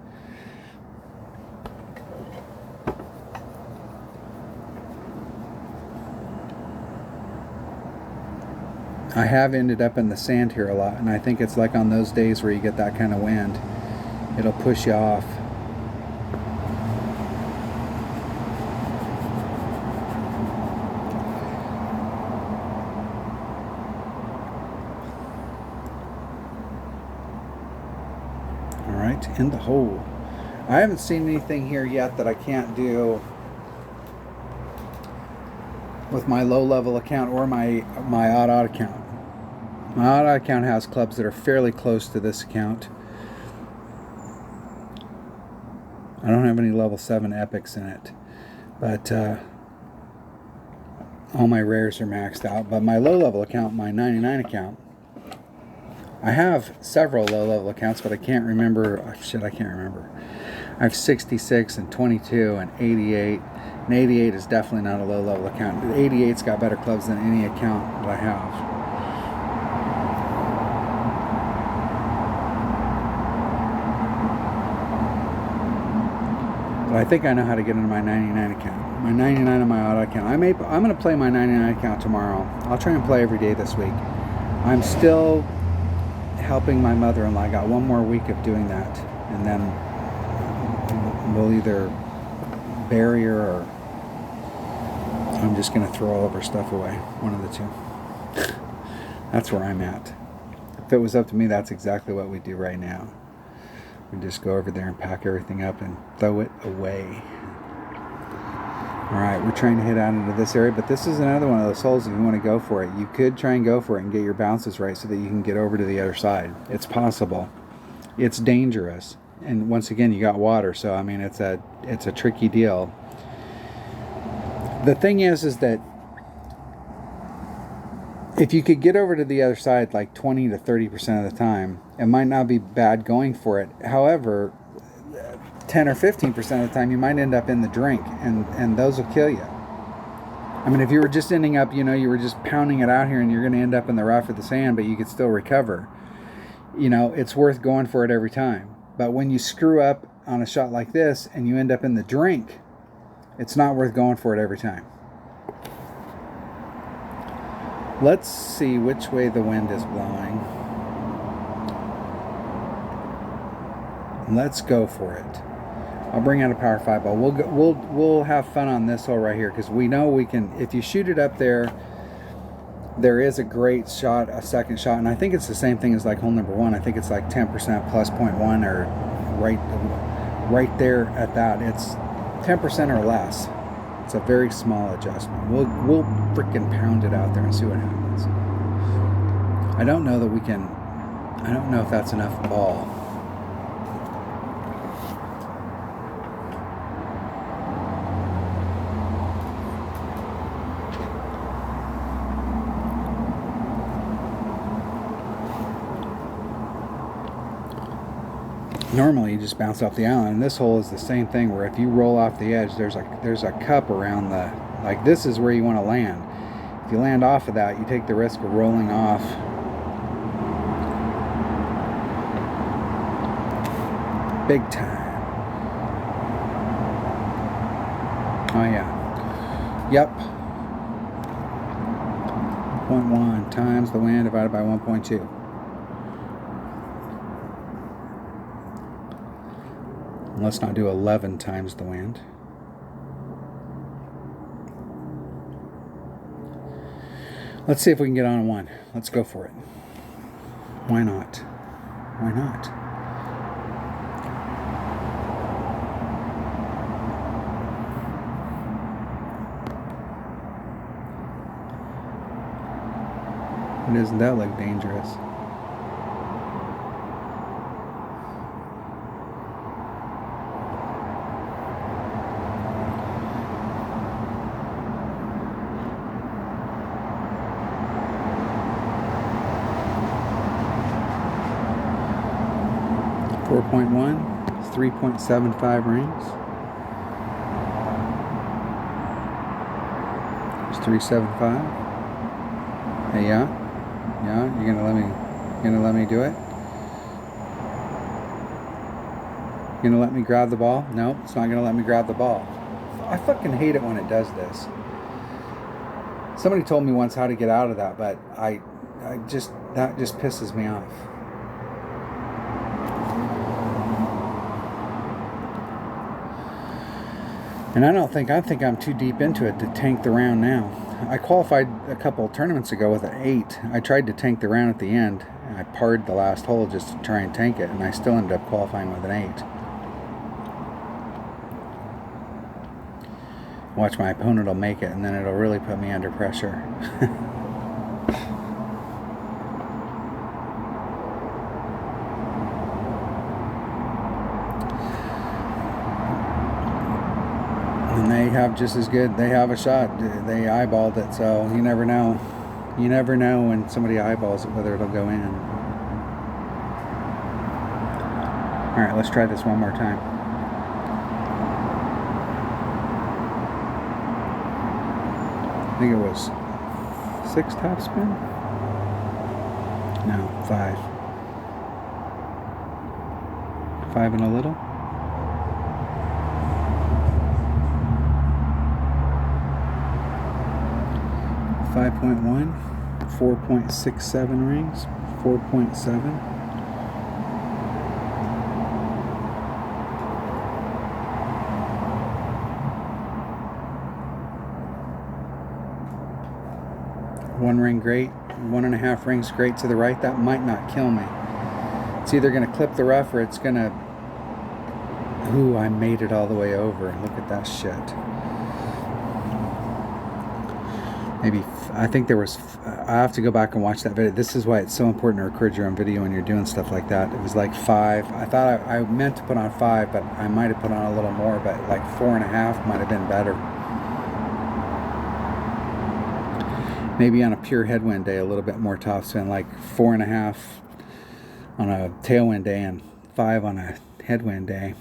I have ended up in the sand here a lot, and I think it's like on those days where you get that kind of wind, it'll push you off. All right, in the hole. I haven't seen anything here yet that I can't do with my low level account or my odd account. My odd account has clubs that are fairly close to this account. I don't have any level 7 epics in it, but all my rares are maxed out. But my low level account, my 99 account, I have several low level accounts, but I can't remember. Oh, shit, I can't remember. I have 66 and 22 and 88. And 88 is definitely not a low level account. 88's got better clubs than any account that I have. But I think I know how to get into my 99 account. My 99 and my auto account. I'm going to play my 99 account tomorrow. I'll try and play every day this week. I'm still helping my mother-in-law. I got one more week of doing that, and then we'll either bury her or I'm just going to throw all of her stuff away. One of the two. That's where I'm at. If it was up to me, that's exactly what we do right now. We just go over there and pack everything up and throw it away. Alright, we're trying to head out into this area, but this is another one of those holes if you want to go for it. You could try and go for it and get your bounces right so that you can get over to the other side. It's possible. It's dangerous. And once again, you got water, so I mean it's a tricky deal. The thing is that if you could get over to the other side like 20 to 30% of the time, it might not be bad going for it. However, 10 or 15% of the time, you might end up in the drink, and those will kill you. I mean, if you were just ending up, you were just pounding it out here and you're going to end up in the rough or the sand, but you could still recover, it's worth going for it every time. But when you screw up on a shot like this and you end up in the drink, it's not worth going for it every time. Let's see which way the wind is blowing. Let's go for it. I'll bring out a power 5 ball. We'll have fun on this hole right here because we know we can. If you shoot it up there, there is a great shot, a second shot, and I think it's the same thing as like hole number 1. I think it's like 10% plus 0.1 or right there at that. It's 10% or less. It's a very small adjustment. We'll freaking pound it out there and see what happens. I don't know that we can. I don't know if that's enough ball. Normally you just bounce off the island, and this hole is the same thing where if you roll off the edge, there's a cup around the, like this is where you want to land. If you land off of that, you take the risk of rolling off. Big time. Oh yeah. Yep. 0.1 times the wind divided by 1.2. Let's not do 11 times the wind. Let's see if we can get on one. Let's go for it. Why not? Why not? And doesn't that look dangerous? 4.1, 3.75 rings. It's 375. Hey, yeah, you're gonna let me do it. You're gonna let me grab the ball? No, it's not gonna let me grab the ball. I fucking hate it when it does this. Somebody told me once how to get out of that, but that just pisses me off. And I think I'm too deep into it to tank the round now. I qualified a couple of tournaments ago with an 8. I tried to tank the round at the end. And I parred the last hole just to try and tank it, and I still ended up qualifying with an 8. Watch, my opponent will make it, and then it'll really put me under pressure. And they have just as good. They have a shot. They eyeballed it, so you never know. You never know when somebody eyeballs it whether it'll go in. All right, let's try this one more time. I think it was 6 topspin? No, 5. 5 and a little. .1, 4.67 rings, 4.7. One ring great, 1.5 rings great to the right. That might not kill me. It's either going to clip the rough or it's going to... Ooh, I made it all the way over. Look at that shit. Maybe, I think there was... I have to go back and watch that video. This is why it's so important to record your own video when you're doing stuff like that. It was like 5. I thought I meant to put on 5, but I might have put on a little more, but like 4.5 might have been better. Maybe on a pure headwind day, a little bit more topspin, like 4.5 on a tailwind day and 5 on a headwind day.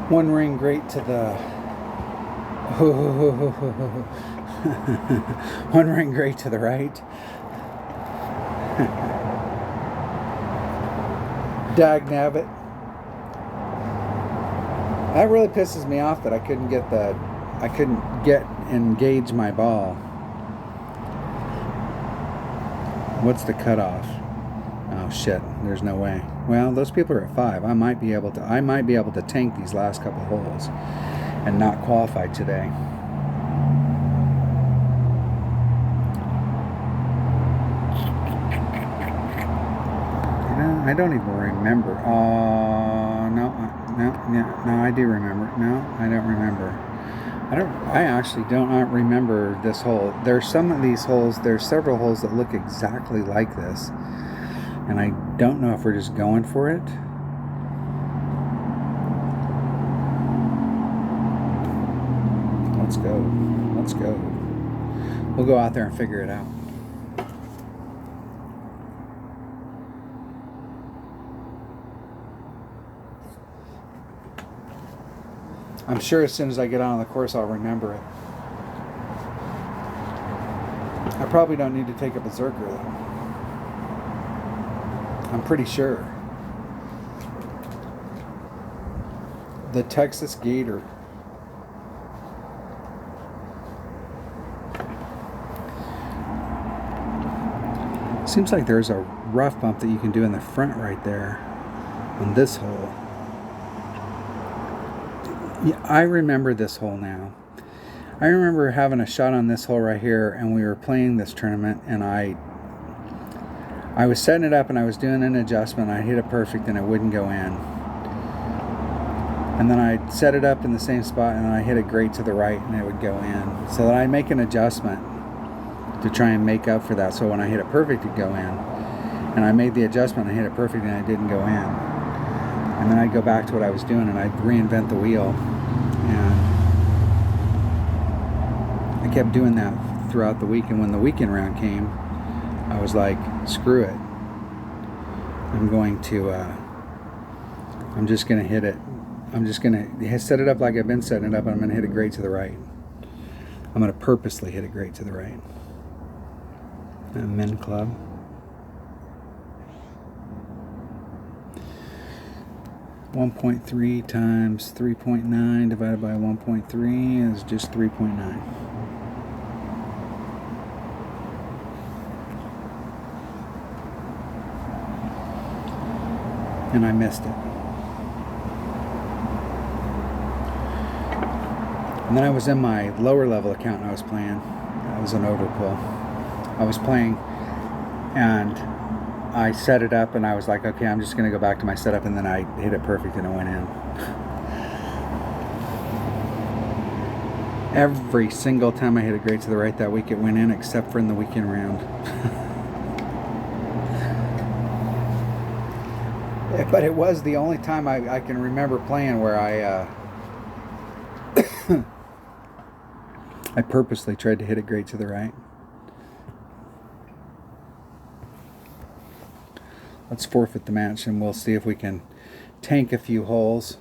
One ring great to the... One ring great to the right. Dag nabbit. That really pisses me off that I couldn't engage my ball. What's the cutoff? Oh shit, there's no way. Well, those people are at 5. I might be able to tank these last couple holes and not qualify today. I don't even remember. No, I do remember. No, I don't remember. I actually don't remember this hole. There's some of these holes, there's several holes that look exactly like this. And I don't know if we're just going for it. Let's go. Let's go. We'll go out there and figure it out. I'm sure as soon as I get out on the course, I'll remember it. I probably don't need to take a berserker, though. I'm pretty sure. The Texas Gator. Seems like there's a rough bump that you can do in the front right there on this hole. Yeah, I remember this hole now. I remember having a shot on this hole right here, and we were playing this tournament, and I was setting it up, and I was doing an adjustment. I hit it perfect, and it wouldn't go in. And then I set it up in the same spot, and I hit it great to the right, and it would go in. So then I'd make an adjustment to try and make up for that. So when I hit it perfect, it'd go in. And I made the adjustment, and I hit it perfect, and it didn't go in. And then I'd go back to what I was doing, and I'd reinvent the wheel. And I kept doing that throughout the week. And when the weekend round came, I was like, screw it. I'm just going to hit it. I'm just going to set it up like I've been setting it up, and I'm going to hit it great to the right. I'm going to purposely hit it great to the right. And Min Club. .3 times 3.9 divided by 1.3 is just 3.9. And I missed it. And then I was in my lower level account, and I was playing. That was an overpull. I was playing, and I set it up, and I was like, okay, I'm just going to go back to my setup, and then I hit it perfect, and it went in. Every single time I hit it great to the right that week, it went in, except for in the weekend round. But it was the only time I can remember playing where I purposely tried to hit it great to the right. Let's forfeit the match, and we'll see if we can tank a few holes.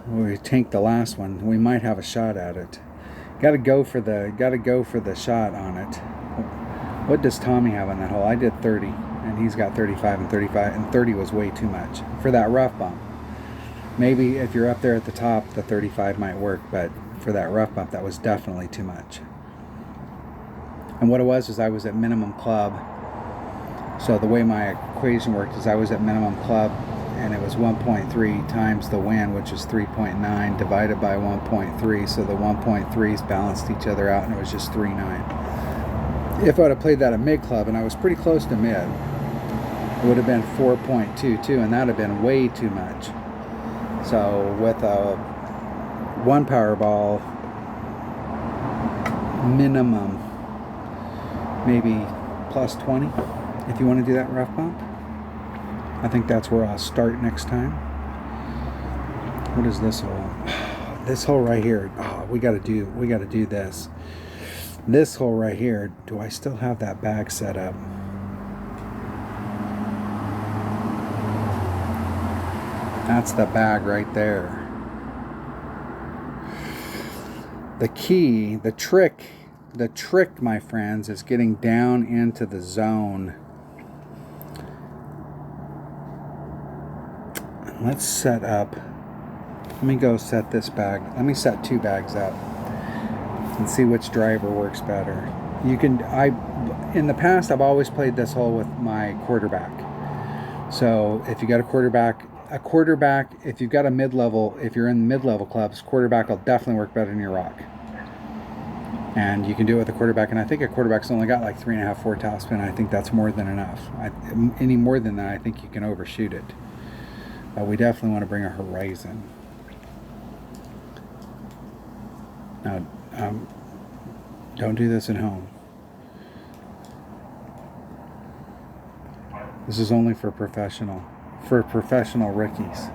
We tanked the last one. We might have a shot at it. Got to go for the shot on it. What does Tommy have on that hole? I did 30, and he's got 35 and 35, and 30 was way too much for that rough bump. Maybe if you're up there at the top, the 35 might work, but for that rough bump, that was definitely too much. And what it was is I was at minimum club. So the way my equation worked is I was at minimum club, and it was 1.3 times the win, which is 3.9, divided by 1.3. So the 1.3s balanced each other out, and it was just 3.9. If I would have played that at mid club, and I was pretty close to mid, it would have been 4.22, and that would have been way too much. So with a one Powerball minimum, maybe plus 20 if you want to do that rough bump. I think that's where I'll start next time. What is this hole? This hole right here. Oh, we got to do this. This hole right here. Do I still have that bag set up? That's the bag right there. The key, the trick, my friends, is getting down into the zone. Let's set up. Let me go set this bag. Let me set two bags up and see which driver works better. In the past, I've always played this hole with my quarterback. So if you got a quarterback, if you've got a mid-level, if you're in mid-level clubs, quarterback will definitely work better than your rock. And you can do it with a quarterback, and I think a quarterback's only got like 3.5, 4 topspin. I think that's more than enough. Any more than that, I think you can overshoot it. But we definitely want to bring a horizon. Now, don't do this at home. This is only for professional rookies.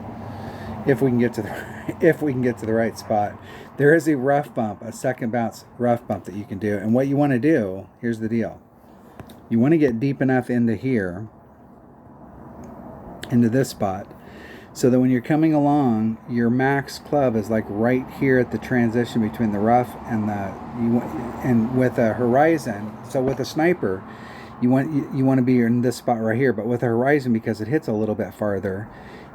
If we can get to the right spot, there is a rough bump, a second bounce rough bump that you can do. And what you want to do, here's the deal: you want to get deep enough into here, into this spot, so that when you're coming along, your max club is like right here at the transition between the rough and with a horizon. So with a sniper, you want to be in this spot right here, but with a horizon, because it hits a little bit farther,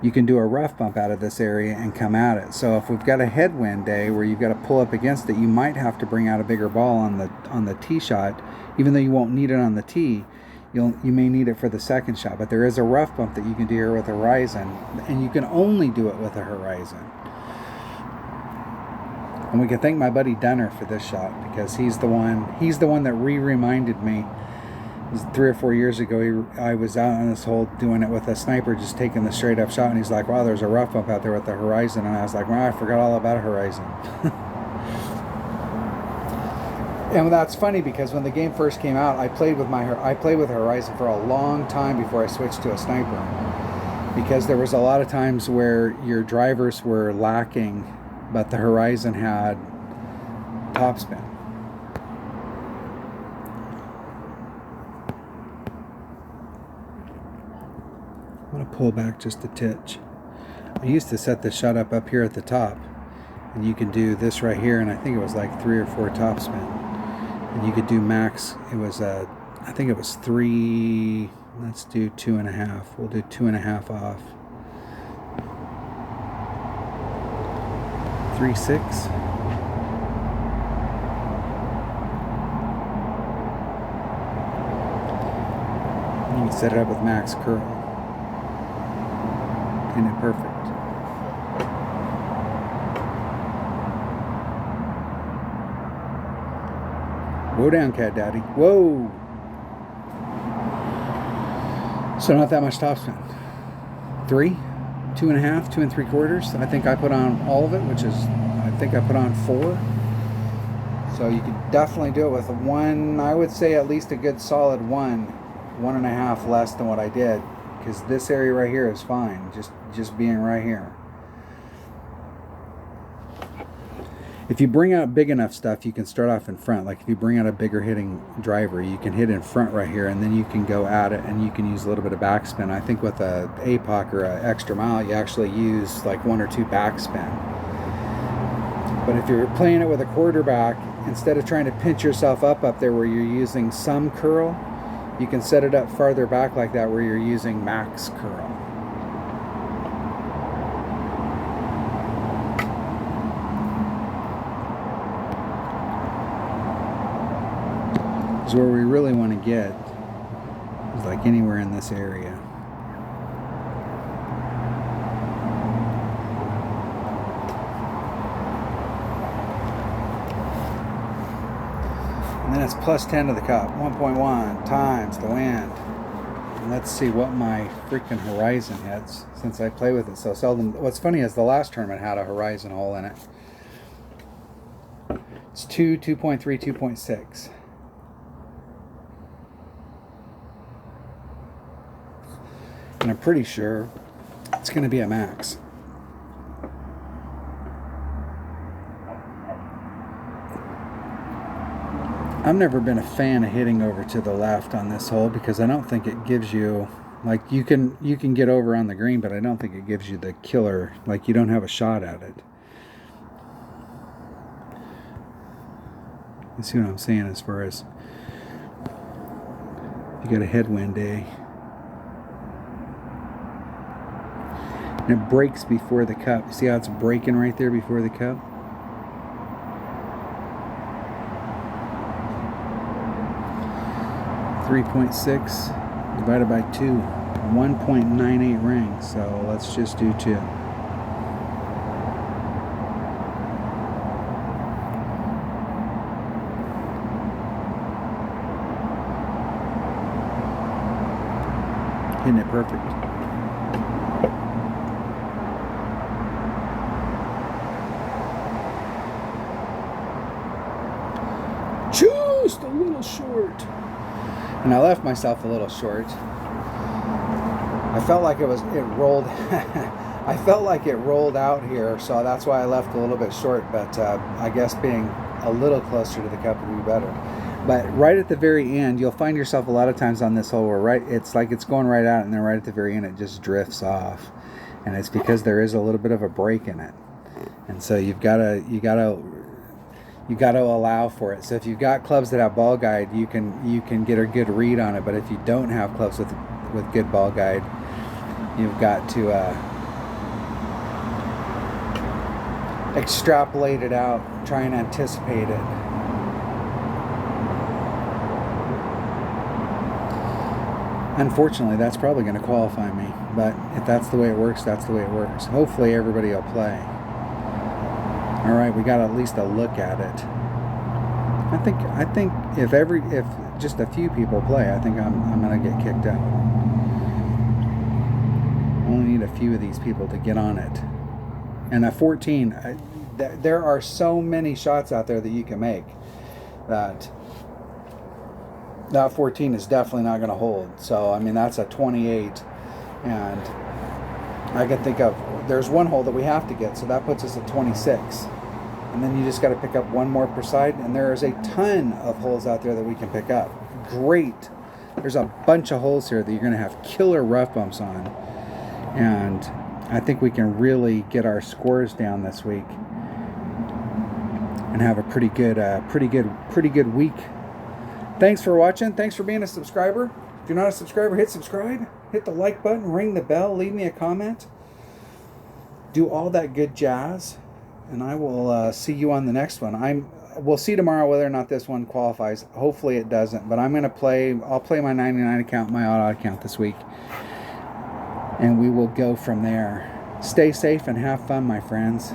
you can do a rough bump out of this area and come at it. So if we've got a headwind day where you've got to pull up against it, you might have to bring out a bigger ball on the tee shot, even though you won't need it on the tee. you may need it for the second shot, but there is a rough bump that you can do here with a Horizon, and you can only do it with a Horizon. And we can thank my buddy Dunner for this shot, because he's the one that reminded me. It was 3 or 4 years ago, I was out on this hole doing it with a sniper, just taking the straight up shot, and he's like, wow, there's a rough bump out there with the Horizon, and I was like, wow, I forgot all about a Horizon. And that's funny, because when the game first came out, I played with Horizon for a long time before I switched to a sniper, because there was a lot of times where your drivers were lacking, but the Horizon had topspin. I'm going to pull back just a titch. I used to set the shot up here at the top, and you can do this right here, and I think it was like 3 or 4 topspin. And you could do max, it was I think it was 3, let's do 2.5. We'll do 2.5 off. 3.6. You can set it up with max curl. Isn't it perfect? Whoa down, Cat Daddy. Whoa! So not that much topspin. 3, 2.5, 2 3/4. I think I put on all of it, which is, I think I put on 4. So you could definitely do it with 1, I would say at least a good solid 1.5 less than what I did. Because this area right here is fine, just being right here. If you bring out big enough stuff, you can start off in front. Like if you bring out a bigger hitting driver, you can hit in front right here, and then you can go at it, and you can use a little bit of backspin. I think with a APOC or an extra mile, you actually use like 1 or 2 backspin. But if you're playing it with a quarterback, instead of trying to pinch yourself up there where you're using some curl, you can set it up farther back like that where you're using max curl. Where we really want to get is like anywhere in this area. And then it's plus 10 to the cup, 1.1 times the wind. And let's see what my freaking Horizon hits, since I play with it so seldom. What's funny is the last tournament had a Horizon hole in it. It's 2, 2.3, 2.6. And I'm pretty sure it's going to be a max. I've never been a fan of hitting over to the left on this hole, because I don't think it gives you, like, you can get over on the green, but I don't think it gives you the killer, like you don't have a shot at it. You see what I'm saying as far as you got a headwind day. And it breaks before the cup. You see how it's breaking right there before the cup? .6 divided by 2, 1.98 rings. So let's just do 2. Isn't it perfect? Just a little short. And I left myself a little short. I felt like it rolled. I felt like it rolled out here, so that's why I left a little bit short. But I guess being a little closer to the cup would be better. But right at the very end, you'll find yourself a lot of times on this hole where it's like it's going right out, and then right at the very end it just drifts off, and it's because there is a little bit of a break in it, and so you gotta allow for it. So if you've got clubs that have ball guide, you can get a good read on it. But if you don't have clubs with good ball guide, you've got to extrapolate it out, try and anticipate it. Unfortunately, that's probably going to qualify me. But if that's the way it works, that's the way it works. Hopefully, everybody will play. All right, we got at least a look at it. I think if just a few people play, I think I'm going to get kicked out. Only need a few of these people to get on it. And a 14, there are so many shots out there that you can make that 14 is definitely not going to hold. So I mean, that's a 28, and I can think of, there's one hole that we have to get, so that puts us at 26. And then you just got to pick up one more per side, and there is a ton of holes out there that we can pick up. Great. There's a bunch of holes here that you're going to have killer rough bumps on, and I think we can really get our scores down this week and have a pretty good week. Thanks for watching. Thanks for being a subscriber. If you're not a subscriber, hit subscribe. Hit the like button. Ring the bell. Leave me a comment. Do all that good jazz. And I will see you on the next one. We'll see tomorrow whether or not this one qualifies. Hopefully it doesn't. But I'm going to play. I'll play my 99 account, my auto account this week. And we will go from there. Stay safe and have fun, my friends.